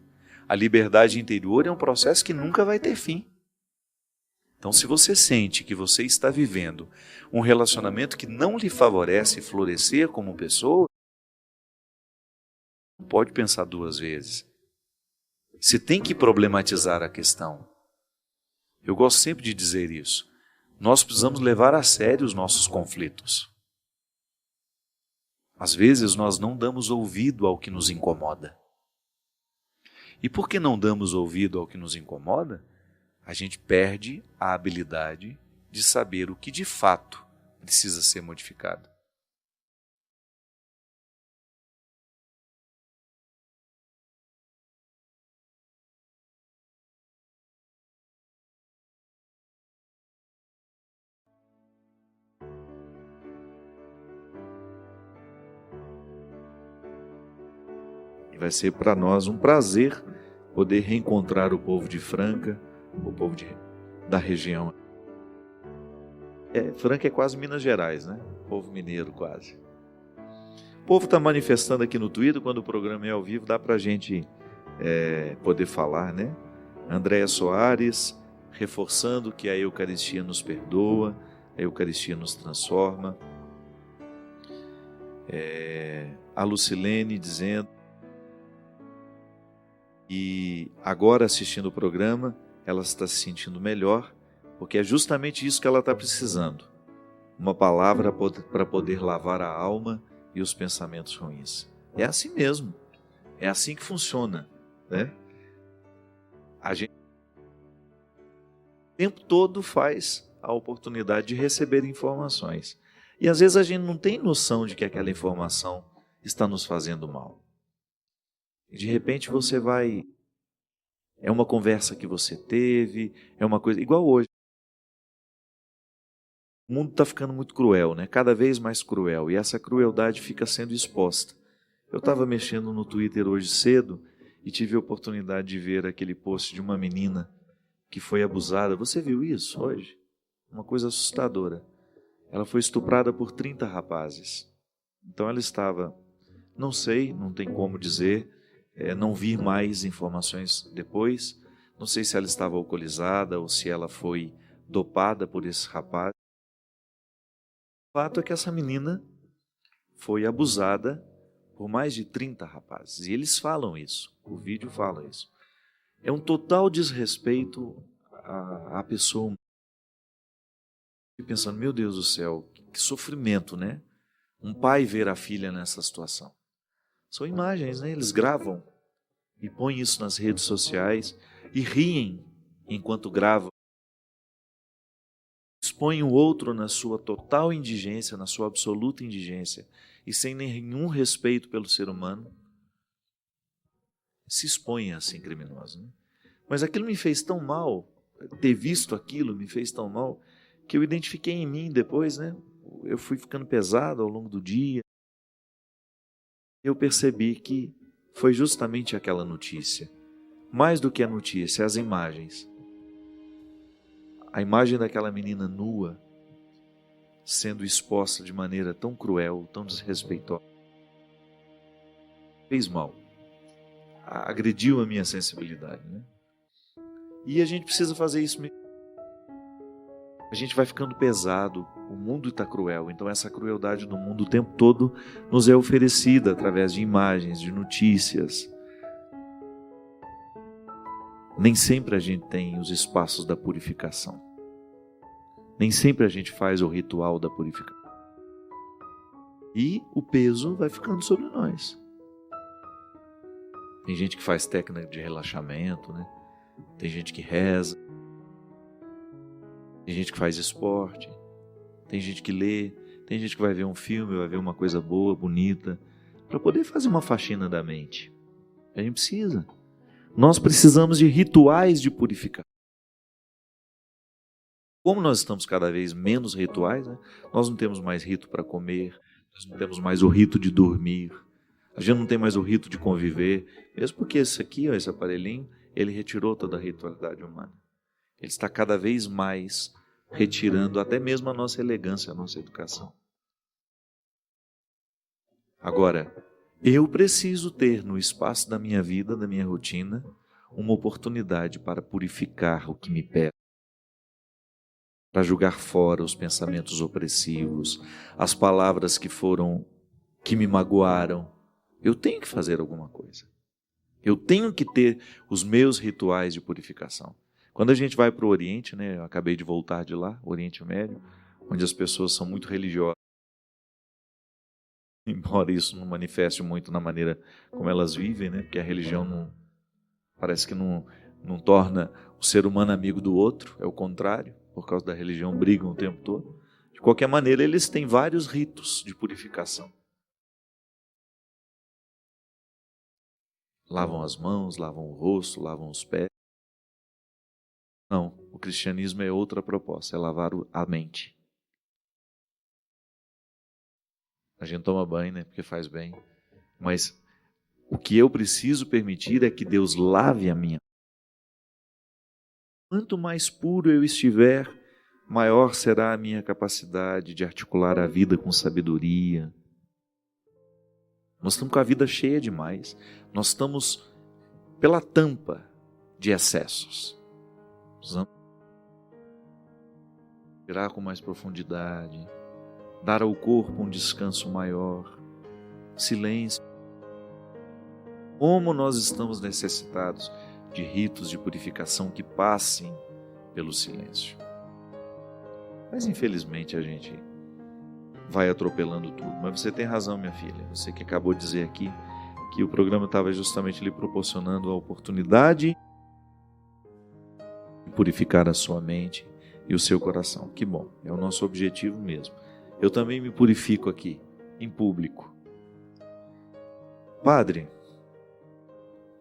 A liberdade interior é um processo que nunca vai ter fim. Então, se você sente que você está vivendo um relacionamento que não lhe favorece florescer como pessoa, não pode pensar duas vezes. Você tem que problematizar a questão. Eu gosto sempre de dizer isso. Nós precisamos levar a sério os nossos conflitos. Às vezes nós não damos ouvido ao que nos incomoda. E por que não damos ouvido ao que nos incomoda? A gente perde a habilidade de saber o que de fato precisa ser modificado. E vai ser para nós um prazer poder reencontrar o povo de Franca, o povo da região. Franca é quase Minas Gerais, né? Povo mineiro quase. O povo está manifestando aqui no Twitter, quando o programa é ao vivo, dá para a gente poder falar, né? Andréa Soares, reforçando que a Eucaristia nos perdoa, a Eucaristia nos transforma. A Lucilene dizendo, e agora assistindo o programa, ela está se sentindo melhor, porque é justamente isso que ela está precisando. Uma palavra para poder lavar a alma e os pensamentos ruins. É assim mesmo. É assim que funciona, né? A gente o tempo todo faz a oportunidade de receber informações. E às vezes a gente não tem noção de que aquela informação está nos fazendo mal. E de repente você vai... É uma conversa que você teve, é uma coisa... Igual hoje. O mundo está ficando muito cruel, né? Cada vez mais cruel. E essa crueldade fica sendo exposta. Eu estava mexendo no Twitter hoje cedo e tive a oportunidade de ver aquele post de uma menina que foi abusada. Você viu isso hoje? Uma coisa assustadora. Ela foi estuprada por 30 rapazes. Então ela estava... Não sei, não tem como dizer... não vi mais informações depois, não sei se ela estava alcoolizada ou se ela foi dopada por esse rapaz. O fato é que essa menina foi abusada por mais de 30 rapazes, e eles falam isso, o vídeo fala isso. É um total desrespeito à pessoa. E pensando, meu Deus do céu, que sofrimento, né? Um pai ver a filha nessa situação. São imagens, né? Eles gravam e põem isso nas redes sociais e riem enquanto gravam. Expõem o outro na sua total indigência, na sua absoluta indigência e sem nenhum respeito pelo ser humano. Se expõem assim criminosos, né? Mas aquilo me fez tão mal, ter visto aquilo me fez tão mal, que eu identifiquei em mim depois, né? Eu fui ficando pesado ao longo do dia. Eu percebi que foi justamente aquela notícia. Mais do que a notícia, as imagens. A imagem daquela menina nua, sendo exposta de maneira tão cruel, tão desrespeitosa, fez mal. Agrediu a minha sensibilidade, né? E a gente precisa fazer isso mesmo. A gente vai ficando pesado, o mundo está cruel, então essa crueldade do mundo o tempo todo nos é oferecida através de imagens, de notícias. Nem sempre a gente tem os espaços da purificação. Nem sempre a gente faz o ritual da purificação. E o peso vai ficando sobre nós. Tem gente que faz técnica de relaxamento, né? Tem gente que reza. Tem gente que faz esporte. Tem gente que lê. Tem gente que vai ver um filme, vai ver uma coisa boa, bonita, para poder fazer uma faxina da mente. A gente precisa. Nós precisamos de rituais de purificação. Como nós estamos cada vez menos rituais, né? Nós não temos mais rito para comer, nós não temos mais o rito de dormir, a gente não tem mais o rito de conviver, mesmo porque esse aqui, ó, esse aparelhinho, ele retirou toda a ritualidade humana. Ele está cada vez mais retirando até mesmo a nossa elegância, a nossa educação. Agora, eu preciso ter no espaço da minha vida, da minha rotina, uma oportunidade para purificar o que me pesa, para jogar fora os pensamentos opressivos, as palavras que me magoaram. Eu tenho que fazer alguma coisa. Eu tenho que ter os meus rituais de purificação. Quando a gente vai para o Oriente, né, eu acabei de voltar de lá, Oriente Médio, onde as pessoas são muito religiosas, embora isso não manifeste muito na maneira como elas vivem, né, porque a religião parece que não torna o ser humano amigo do outro, é o contrário, por causa da religião brigam o tempo todo. De qualquer maneira, eles têm vários ritos de purificação. Lavam as mãos, lavam o rosto, lavam os pés. Não, o cristianismo é outra proposta, é lavar a mente. A gente toma banho, né, porque faz bem, mas o que eu preciso permitir é que Deus lave a minha. Quanto mais puro eu estiver, maior será a minha capacidade de articular a vida com sabedoria. Nós estamos com a vida cheia demais. Nós estamos pela tampa de excessos. Precisamos respirar com mais profundidade, dar ao corpo um descanso maior, silêncio. Como nós estamos necessitados de ritos de purificação que passem pelo silêncio. Mas infelizmente a gente vai atropelando tudo. Mas você tem razão, minha filha. Você que acabou de dizer aqui que o programa estava justamente lhe proporcionando a oportunidade de purificar a sua mente e o seu coração. Que bom, é o nosso objetivo mesmo. Eu também me purifico aqui, em público. Padre,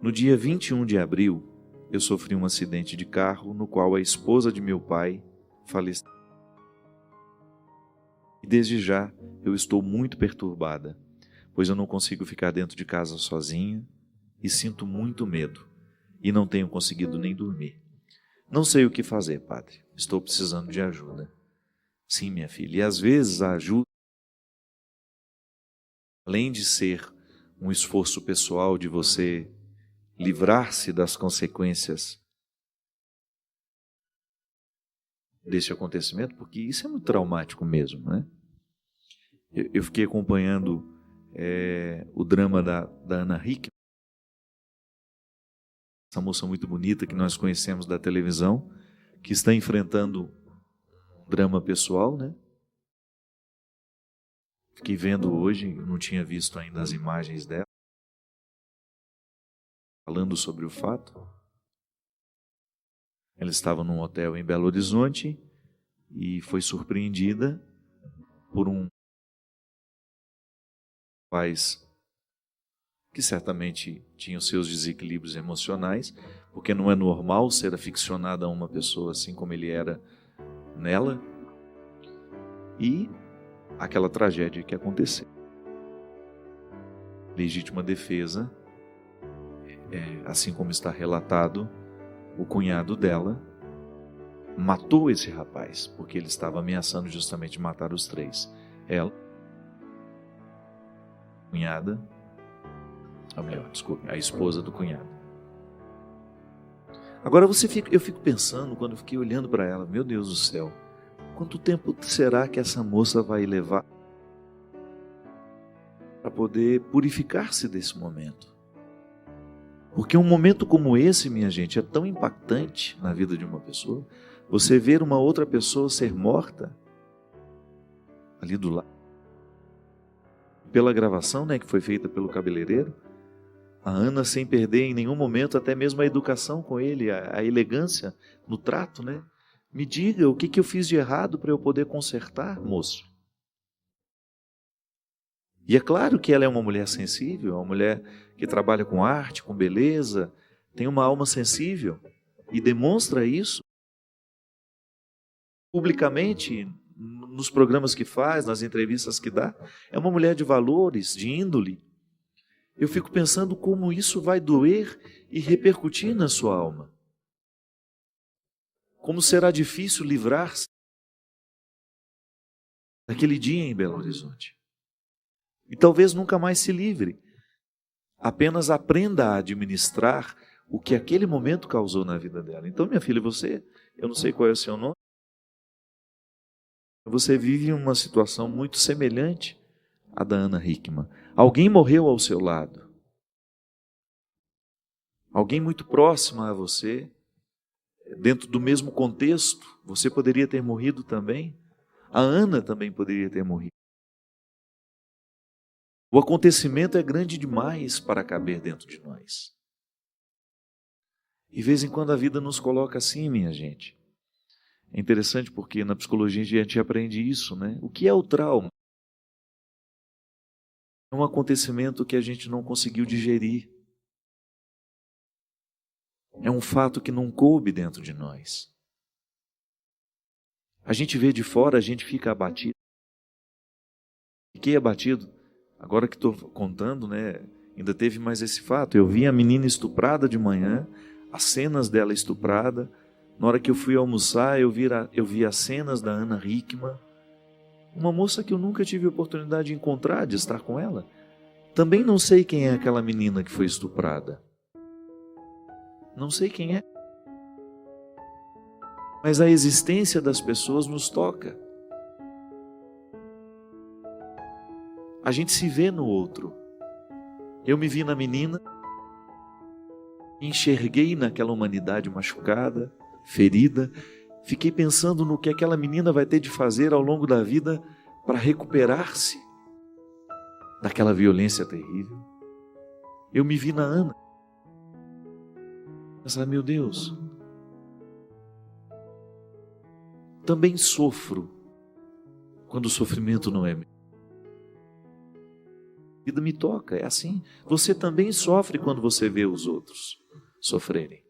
no dia 21 de abril, eu sofri um acidente de carro no qual a esposa de meu pai faleceu. E desde já eu estou muito perturbada, pois eu não consigo ficar dentro de casa sozinha e sinto muito medo e não tenho conseguido nem dormir. Não sei o que fazer, padre. Estou precisando de ajuda. Sim, minha filha, e às vezes a ajuda, além de ser um esforço pessoal de você livrar-se das consequências desse acontecimento, porque isso é muito traumático mesmo, né? Eu fiquei acompanhando o drama da Ana Hickman, essa moça muito bonita que nós conhecemos da televisão, que está enfrentando um drama pessoal, né? Fiquei vendo hoje, eu não tinha visto ainda as imagens dela, falando sobre o fato. Ela estava num hotel em Belo Horizonte e foi surpreendida por um rapaz que certamente tinha os seus desequilíbrios emocionais, porque não é normal ser aficionado a uma pessoa assim como ele era nela, e aquela tragédia que aconteceu. Legítima defesa, assim como está relatado, o cunhado dela matou esse rapaz, porque ele estava ameaçando justamente matar os três. Ela, a esposa do cunhado. Agora eu fico pensando, quando eu fiquei olhando para ela, meu Deus do céu, quanto tempo será que essa moça vai levar para poder purificar-se desse momento? Porque um momento como esse, minha gente, é tão impactante na vida de uma pessoa. Você ver uma outra pessoa ser morta ali do lado. Pela gravação, né, que foi feita pelo cabeleireiro, a Ana, sem perder em nenhum momento até mesmo a educação com ele, a elegância no trato, né? Me diga o que eu fiz de errado para eu poder consertar, moço. E é claro que ela é uma mulher sensível, uma mulher que trabalha com arte, com beleza, tem uma alma sensível e demonstra isso publicamente nos programas que faz, nas entrevistas que dá. É uma mulher de valores, de índole. Eu fico pensando como isso vai doer e repercutir na sua alma. Como será difícil livrar-se daquele dia em Belo Horizonte. E talvez nunca mais se livre. Apenas aprenda a administrar o que aquele momento causou na vida dela. Então, minha filha, você, eu não sei qual é o seu nome, você vive uma situação muito semelhante à da Ana Hickman. Alguém morreu ao seu lado. Alguém muito próximo a você, dentro do mesmo contexto, você poderia ter morrido também. A Ana também poderia ter morrido. O acontecimento é grande demais para caber dentro de nós. E de vez em quando a vida nos coloca assim, minha gente. É interessante porque na psicologia a gente aprende isso, né? O que é o trauma? É um acontecimento que a gente não conseguiu digerir. É um fato que não coube dentro de nós. A gente vê de fora, a gente fica abatido. Fiquei abatido. Agora que estou contando, né? Ainda teve mais esse fato. Eu vi a menina estuprada de manhã, as cenas dela estuprada. Na hora que eu fui almoçar, eu vi as cenas da Ana Hickman. Uma moça que eu nunca tive a oportunidade de encontrar, de estar com ela. Também não sei quem é aquela menina que foi estuprada. Não sei quem é. Mas a existência das pessoas nos toca. A gente se vê no outro. Eu me vi na menina, me enxerguei naquela humanidade machucada, ferida, fiquei pensando no que aquela menina vai ter de fazer ao longo da vida para recuperar-se daquela violência terrível. Eu me vi na Ana. Pensar, meu Deus, também sofro quando o sofrimento não é meu. A vida me toca, é assim. Você também sofre quando você vê os outros sofrerem.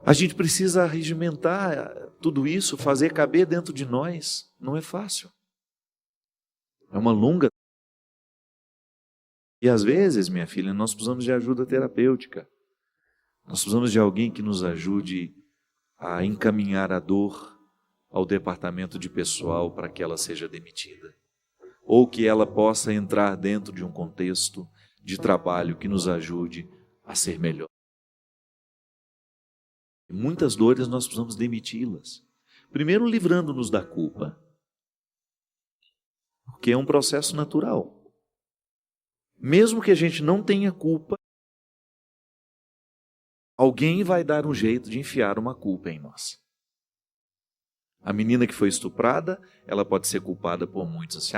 A gente precisa arregimentar tudo isso, fazer caber dentro de nós. Não é fácil. É uma longa. E às vezes, minha filha, nós precisamos de ajuda terapêutica. Nós precisamos de alguém que nos ajude a encaminhar a dor ao departamento de pessoal para que ela seja demitida. Ou que ela possa entrar dentro de um contexto de trabalho que nos ajude a ser melhor. Muitas dores nós precisamos demiti-las. Primeiro, livrando-nos da culpa, porque é um processo natural. Mesmo que a gente não tenha culpa, alguém vai dar um jeito de enfiar uma culpa em nós. A menina que foi estuprada, ela pode ser culpada por muitos. Assim,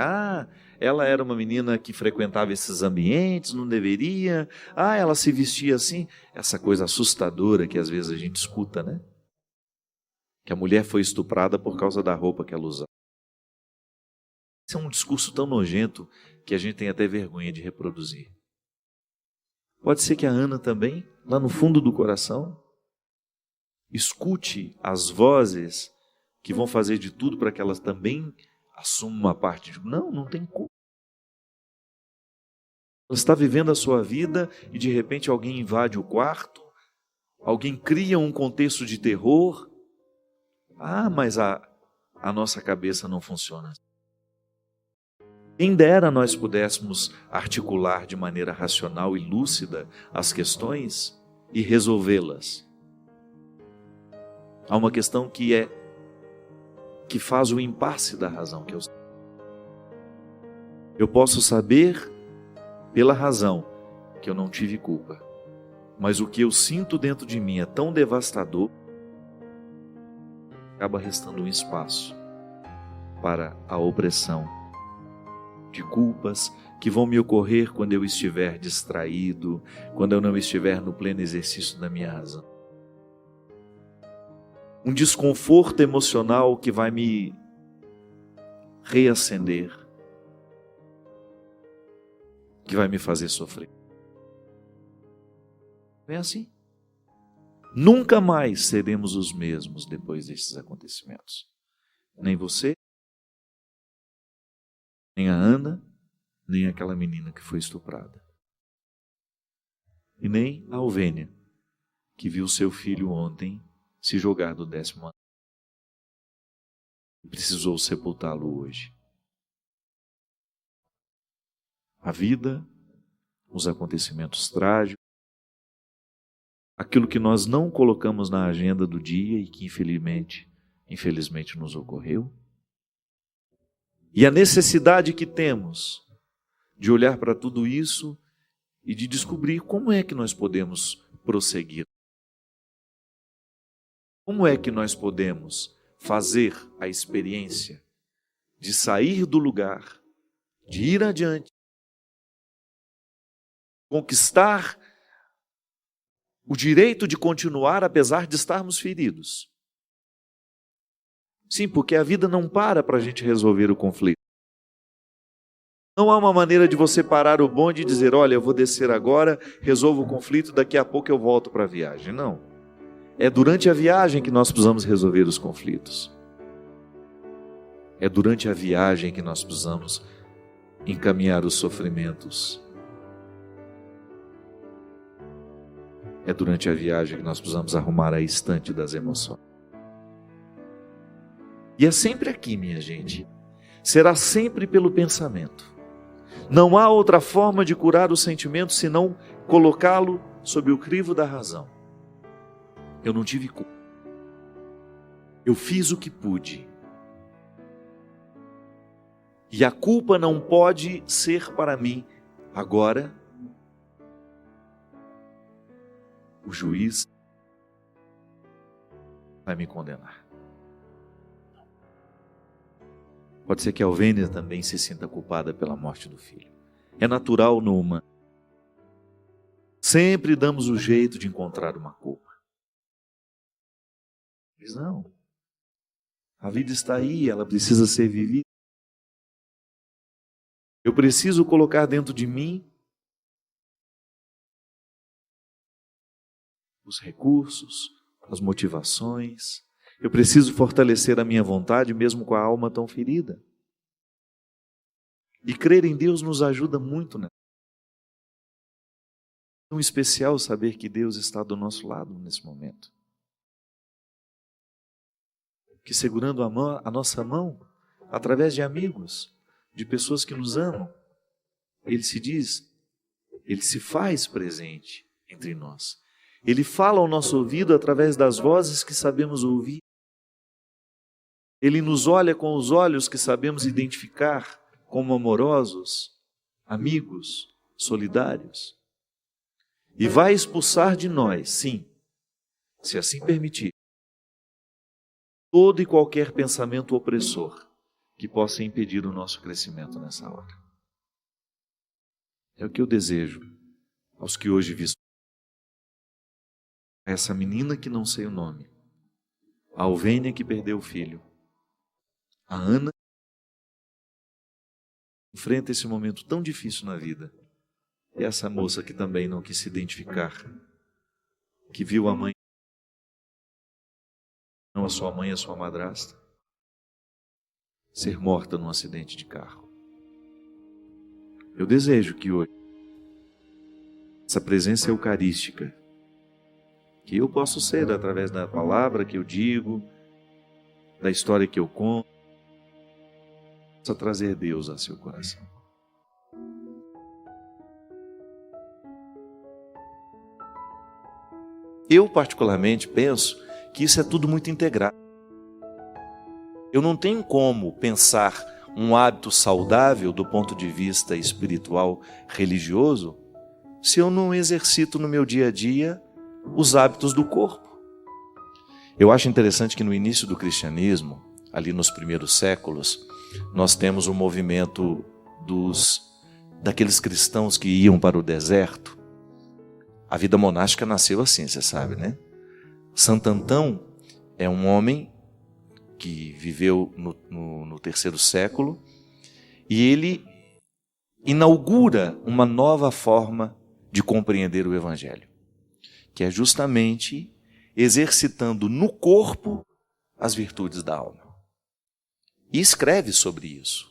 ela era uma menina que frequentava esses ambientes, não deveria. Ela se vestia assim. Essa coisa assustadora que às vezes a gente escuta, né? Que a mulher foi estuprada por causa da roupa que ela usava. Esse é um discurso tão nojento que a gente tem até vergonha de reproduzir. Pode ser que a Ana também, lá no fundo do coração, escute as vozes que vão fazer de tudo para que elas também assumam uma parte de... Não tem como. Ela está vivendo a sua vida e de repente alguém invade o quarto, alguém cria um contexto de terror. Mas a nossa cabeça não funciona. Quem dera nós pudéssemos articular de maneira racional e lúcida as questões e resolvê-las. Há uma questão que faz o impasse da razão. Eu posso saber pela razão que eu não tive culpa, mas o que eu sinto dentro de mim é tão devastador acaba restando um espaço para a opressão de culpas que vão me ocorrer quando eu estiver distraído, quando eu não estiver no pleno exercício da minha razão. Um desconforto emocional que vai me reacender, que vai me fazer sofrer. É assim. Nunca mais seremos os mesmos depois desses acontecimentos. Nem você, nem a Ana, nem aquela menina que foi estuprada. E nem a Alvênia, que viu seu filho ontem se jogar do 10º andar. E precisou sepultá-lo hoje. A vida, os acontecimentos trágicos, aquilo que nós não colocamos na agenda do dia e que infelizmente nos ocorreu. E a necessidade que temos de olhar para tudo isso e de descobrir como é que nós podemos prosseguir. Como é que nós podemos fazer a experiência de sair do lugar, de ir adiante, conquistar o direito de continuar apesar de estarmos feridos. Sim, porque a vida não para a gente resolver o conflito. Não há uma maneira de você parar o bonde e dizer, olha, eu vou descer agora, resolvo o conflito, daqui a pouco eu volto para a viagem. Não. É durante a viagem que nós precisamos resolver os conflitos. É durante a viagem que nós precisamos encaminhar os sofrimentos. É durante a viagem que nós precisamos arrumar a estante das emoções. E é sempre aqui, minha gente. Será sempre pelo pensamento. Não há outra forma de curar o sentimento senão colocá-lo sob o crivo da razão. Eu não tive culpa. Eu fiz o que pude. E a culpa não pode ser para mim agora. O juiz vai me condenar. Pode ser que a Alvênia também se sinta culpada pela morte do filho. É natural no humano. Sempre damos o jeito de encontrar uma culpa. Mas não. A vida está aí, ela precisa ser vivida. Eu preciso colocar dentro de mim os recursos, as motivações. Eu preciso fortalecer a minha vontade mesmo com a alma tão ferida. E crer em Deus nos ajuda muito, né? É tão especial saber que Deus está do nosso lado nesse momento. Que segurando a nossa mão, através de amigos, de pessoas que nos amam, Ele se faz presente entre nós. Ele fala ao nosso ouvido através das vozes que sabemos ouvir. Ele nos olha com os olhos que sabemos identificar como amorosos, amigos, solidários. E vai expulsar de nós, sim, se assim permitir, todo e qualquer pensamento opressor que possa impedir o nosso crescimento nessa hora. É o que eu desejo aos que hoje vistam. Essa menina que não sei o nome, a Alvênia que perdeu o filho, a Ana enfrenta esse momento tão difícil na vida, e essa moça que também não quis se identificar, que viu a mãe, não a sua mãe, a sua madrasta, ser morta num acidente de carro. Eu desejo que hoje, essa presença eucarística, que eu posso ser através da palavra que eu digo, da história que eu conto, possa trazer Deus a seu coração. Eu particularmente penso que isso é tudo muito integrado. Eu não tenho como pensar um hábito saudável do ponto de vista espiritual, religioso, se eu não exercito no meu dia a dia os hábitos do corpo. Eu acho interessante que no início do cristianismo, ali nos primeiros séculos, nós temos o movimento daqueles cristãos que iam para o deserto. A vida monástica nasceu assim, você sabe, né? Santo Antão é um homem que viveu no terceiro século e ele inaugura uma nova forma de compreender o Evangelho, que é justamente exercitando no corpo as virtudes da alma. E escreve sobre isso.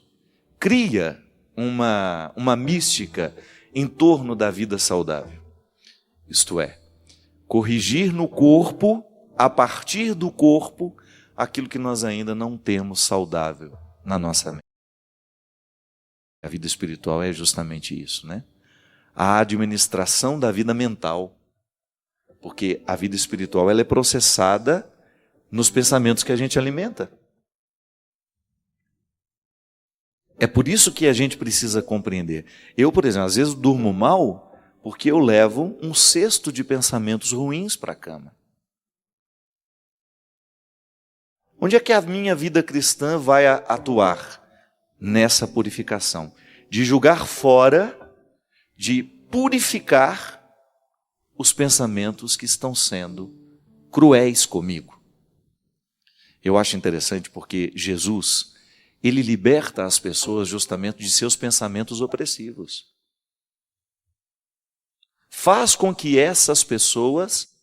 Cria uma mística em torno da vida saudável. Isto é, corrigir no corpo, a partir do corpo, aquilo que nós ainda não temos saudável na nossa mente. A vida espiritual é justamente isso, né? A administração da vida mental. Porque a vida espiritual ela é processada nos pensamentos que a gente alimenta. É por isso que a gente precisa compreender. Eu, por exemplo, às vezes durmo mal porque eu levo um cesto de pensamentos ruins para a cama. Onde é que a minha vida cristã vai atuar? Nessa purificação. De julgar fora, de purificar os pensamentos que estão sendo cruéis comigo. Eu acho interessante porque Jesus, ele liberta as pessoas justamente de seus pensamentos opressivos. Faz com que essas pessoas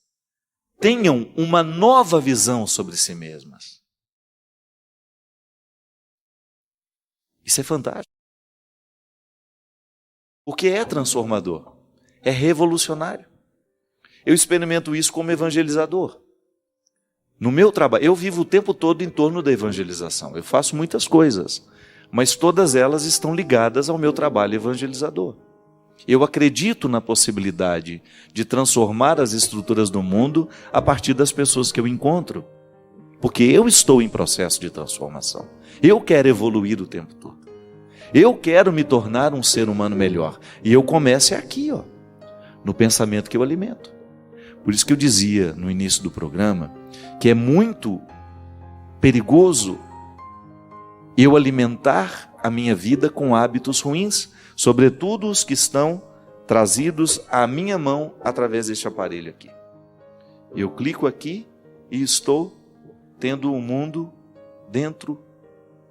tenham uma nova visão sobre si mesmas. Isso é fantástico. Porque é transformador, é revolucionário. Eu experimento isso como evangelizador. No meu trabalho, eu vivo o tempo todo em torno da evangelização. Eu faço muitas coisas, mas todas elas estão ligadas ao meu trabalho evangelizador. Eu acredito na possibilidade de transformar as estruturas do mundo a partir das pessoas que eu encontro. Porque eu estou em processo de transformação. Eu quero evoluir o tempo todo. Eu quero me tornar um ser humano melhor. E eu começo aqui, no pensamento que eu alimento. Por isso que eu dizia no início do programa que é muito perigoso eu alimentar a minha vida com hábitos ruins, sobretudo os que estão trazidos à minha mão através deste aparelho aqui. Eu clico aqui e estou tendo o mundo dentro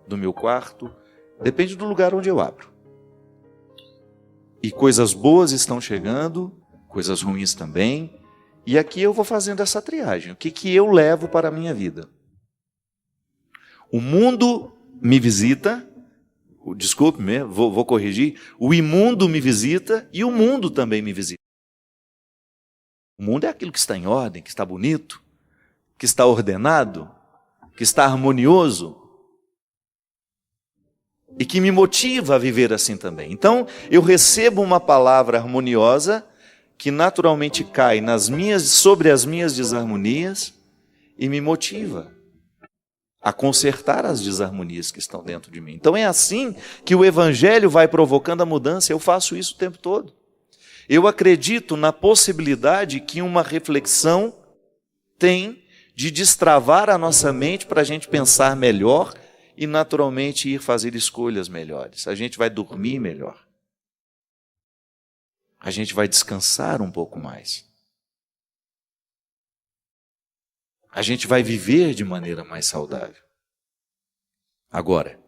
do meu quarto, depende do lugar onde eu abro. E coisas boas estão chegando, coisas ruins também. E aqui eu vou fazendo essa triagem. O que eu levo para a minha vida? O mundo me visita, desculpe-me, vou corrigir. O imundo me visita e o mundo também me visita. O mundo é aquilo que está em ordem, que está bonito, que está ordenado, que está harmonioso e que me motiva a viver assim também. Então, eu recebo uma palavra harmoniosa que naturalmente cai sobre as minhas desarmonias e me motiva a consertar as desarmonias que estão dentro de mim. Então é assim que o Evangelho vai provocando a mudança. Eu faço isso o tempo todo. Eu acredito na possibilidade que uma reflexão tem de destravar a nossa mente para a gente pensar melhor e naturalmente ir fazer escolhas melhores. A gente vai dormir melhor. A gente vai descansar um pouco mais. A gente vai viver de maneira mais saudável. Agora,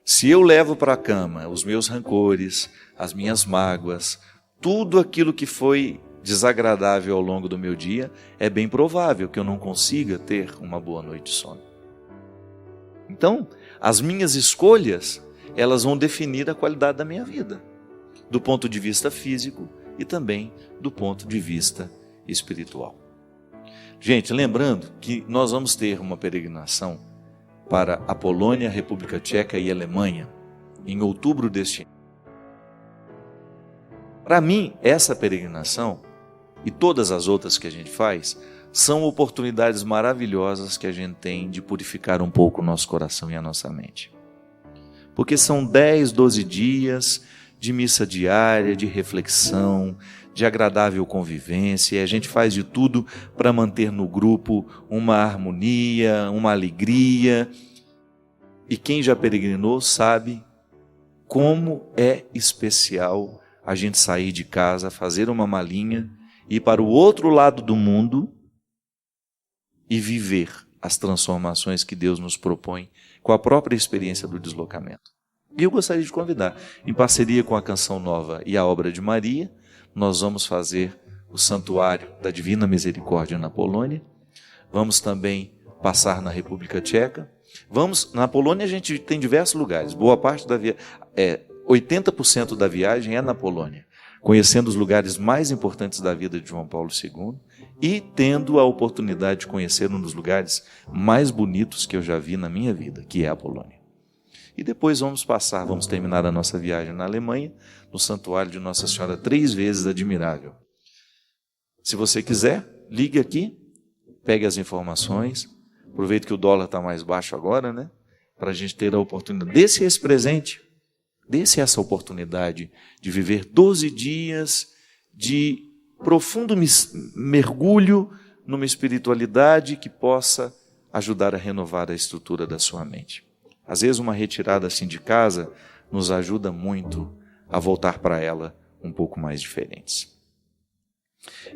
se eu levo para a cama os meus rancores, as minhas mágoas, tudo aquilo que foi desagradável ao longo do meu dia, é bem provável que eu não consiga ter uma boa noite de sono. Então, as minhas escolhas, elas vão definir a qualidade da minha vida, do ponto de vista físico e também do ponto de vista espiritual. Gente, lembrando que nós vamos ter uma peregrinação para a Polônia, República Tcheca e Alemanha em outubro deste ano. Para mim, essa peregrinação e todas as outras que a gente faz são oportunidades maravilhosas que a gente tem de purificar um pouco o nosso coração e a nossa mente. Porque são 10, 12 dias de missa diária, de reflexão, de agradável convivência, e a gente faz de tudo para manter no grupo uma harmonia, uma alegria. E quem já peregrinou sabe como é especial a gente sair de casa, fazer uma malinha, ir para o outro lado do mundo e viver as transformações que Deus nos propõe com a própria experiência do deslocamento. E eu gostaria de convidar, em parceria com a Canção Nova e a Obra de Maria, nós vamos fazer o Santuário da Divina Misericórdia na Polônia. Vamos também passar na República Tcheca. Na Polônia a gente tem diversos lugares. Boa parte da 80% da viagem é na Polônia, conhecendo os lugares mais importantes da vida de João Paulo II e tendo a oportunidade de conhecer um dos lugares mais bonitos que eu já vi na minha vida, que é a Polônia. E depois vamos terminar a nossa viagem na Alemanha, no Santuário de Nossa Senhora, 3 vezes admirável. Se você quiser, ligue aqui, pegue as informações, aproveite que o dólar está mais baixo agora, né? Para a gente ter a oportunidade, desse esse presente, desse essa oportunidade de viver 12 dias de profundo mergulho numa espiritualidade que possa ajudar a renovar a estrutura da sua mente. Às vezes uma retirada assim de casa nos ajuda muito a voltar para ela um pouco mais diferentes.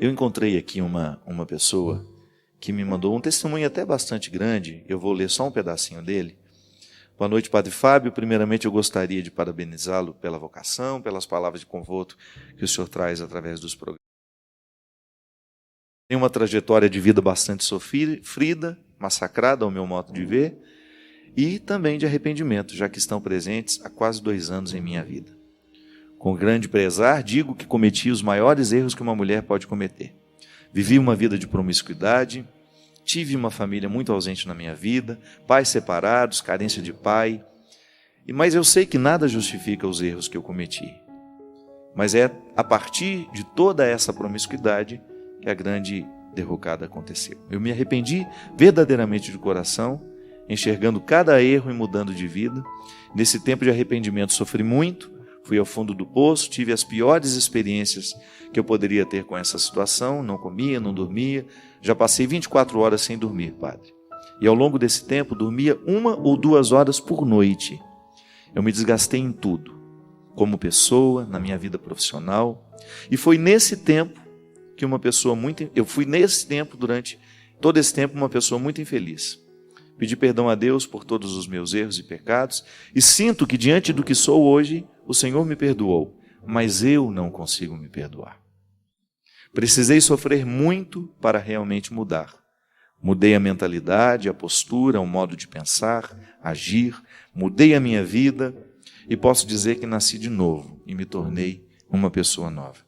Eu encontrei aqui uma pessoa que me mandou um testemunho até bastante grande, eu vou ler só um pedacinho dele. Boa noite, Padre Fábio. Primeiramente, eu gostaria de parabenizá-lo pela vocação, pelas palavras de conforto que o senhor traz através dos programas. Tem uma trajetória de vida bastante sofrida, massacrada ao meu modo de ver, e também de arrependimento, já que estão presentes há quase 2 anos em minha vida. Com grande pesar, digo que cometi os maiores erros que uma mulher pode cometer. Vivi uma vida de promiscuidade, tive uma família muito ausente na minha vida, pais separados, carência de pai, mas eu sei que nada justifica os erros que eu cometi. Mas é a partir de toda essa promiscuidade que a grande derrocada aconteceu. Eu me arrependi verdadeiramente de coração, enxergando cada erro e mudando de vida. Nesse tempo de arrependimento sofri muito, fui ao fundo do poço, tive as piores experiências que eu poderia ter com essa situação, não comia, não dormia, já passei 24 horas sem dormir, padre. E ao longo desse tempo dormia 1 ou 2 horas por noite. Eu me desgastei em tudo, como pessoa, na minha vida profissional, e foi nesse tempo que durante todo esse tempo, uma pessoa muito infeliz. Pedi perdão a Deus por todos os meus erros e pecados e sinto que diante do que sou hoje, o Senhor me perdoou, mas eu não consigo me perdoar. Precisei sofrer muito para realmente mudar. Mudei a mentalidade, a postura, o modo de pensar, agir, mudei a minha vida e posso dizer que nasci de novo e me tornei uma pessoa nova.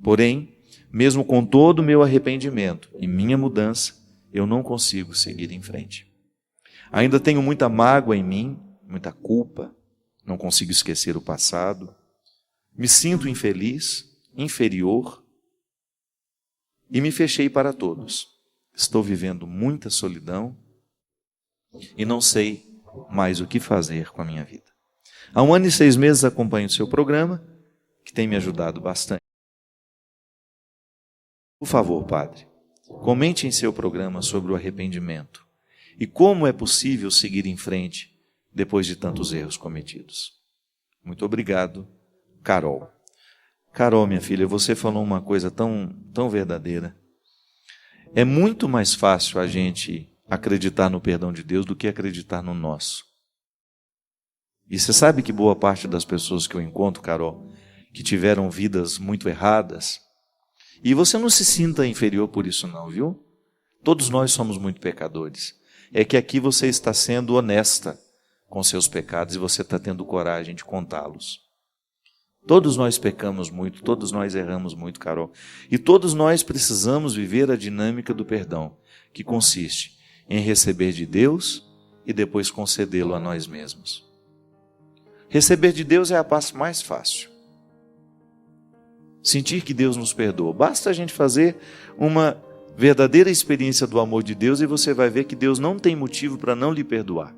Porém, mesmo com todo o meu arrependimento e minha mudança, eu não consigo seguir em frente. Ainda tenho muita mágoa em mim, muita culpa, não consigo esquecer o passado, me sinto infeliz, inferior e me fechei para todos. Estou vivendo muita solidão e não sei mais o que fazer com a minha vida. Há 1 ano e 6 meses acompanho o seu programa, que tem me ajudado bastante. Por favor, padre, comente em seu programa sobre o arrependimento e como é possível seguir em frente depois de tantos erros cometidos. Muito obrigado, Carol. Carol, minha filha, você falou uma coisa tão verdadeira. É muito mais fácil a gente acreditar no perdão de Deus do que acreditar no nosso. E você sabe que boa parte das pessoas que eu encontro, Carol, que tiveram vidas muito erradas, e você não se sinta inferior por isso não, viu? Todos nós somos muito pecadores. É que aqui você está sendo honesta com seus pecados e você está tendo coragem de contá-los. Todos nós pecamos muito, todos nós erramos muito, Carol. E todos nós precisamos viver a dinâmica do perdão, que consiste em receber de Deus e depois concedê-lo a nós mesmos. Receber de Deus é a parte mais fácil. Sentir que Deus nos perdoa. Basta a gente fazer uma verdadeira experiência do amor de Deus e você vai ver que Deus não tem motivo para não lhe perdoar.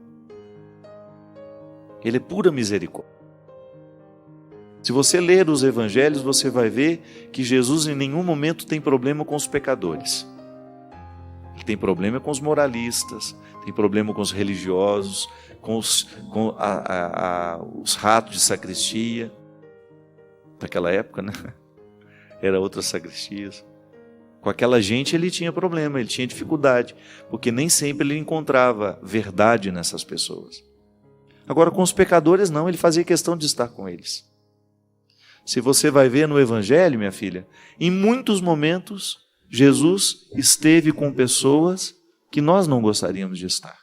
Ele é pura misericórdia. Se você ler os evangelhos, você vai ver que Jesus em nenhum momento tem problema com os pecadores. Ele tem problema com os moralistas, tem problema com os religiosos, com os ratos de sacristia. Naquela época, né? Era outras sacristias. Com aquela gente ele tinha problema, ele tinha dificuldade, porque nem sempre ele encontrava verdade nessas pessoas. Agora, com os pecadores não, ele fazia questão de estar com eles. Se você vai ver no Evangelho, minha filha, em muitos momentos, Jesus esteve com pessoas que nós não gostaríamos de estar.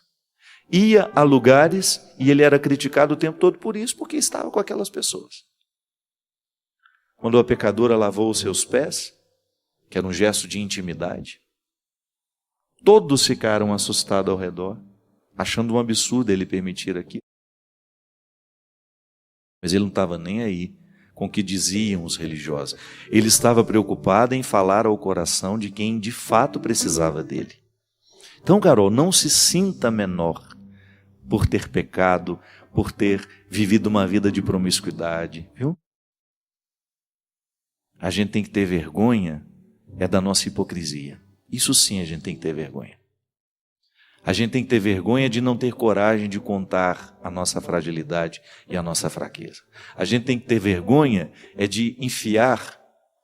Ia a lugares e ele era criticado o tempo todo por isso, porque estava com aquelas pessoas. Quando a pecadora lavou os seus pés, que era um gesto de intimidade, todos ficaram assustados ao redor, achando um absurdo ele permitir aquilo. Mas ele não estava nem aí com o que diziam os religiosos. Ele estava preocupado em falar ao coração de quem de fato precisava dele. Então, Carol, não se sinta menor por ter pecado, por ter vivido uma vida de promiscuidade, viu? A gente tem que ter vergonha da nossa hipocrisia. Isso sim a gente tem que ter vergonha. A gente tem que ter vergonha de não ter coragem de contar a nossa fragilidade e a nossa fraqueza. A gente tem que ter vergonha de enfiar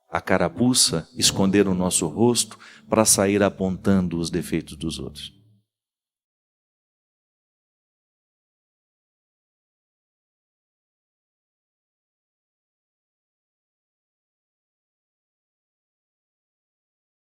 a carapuça, esconder o nosso rosto para sair apontando os defeitos dos outros.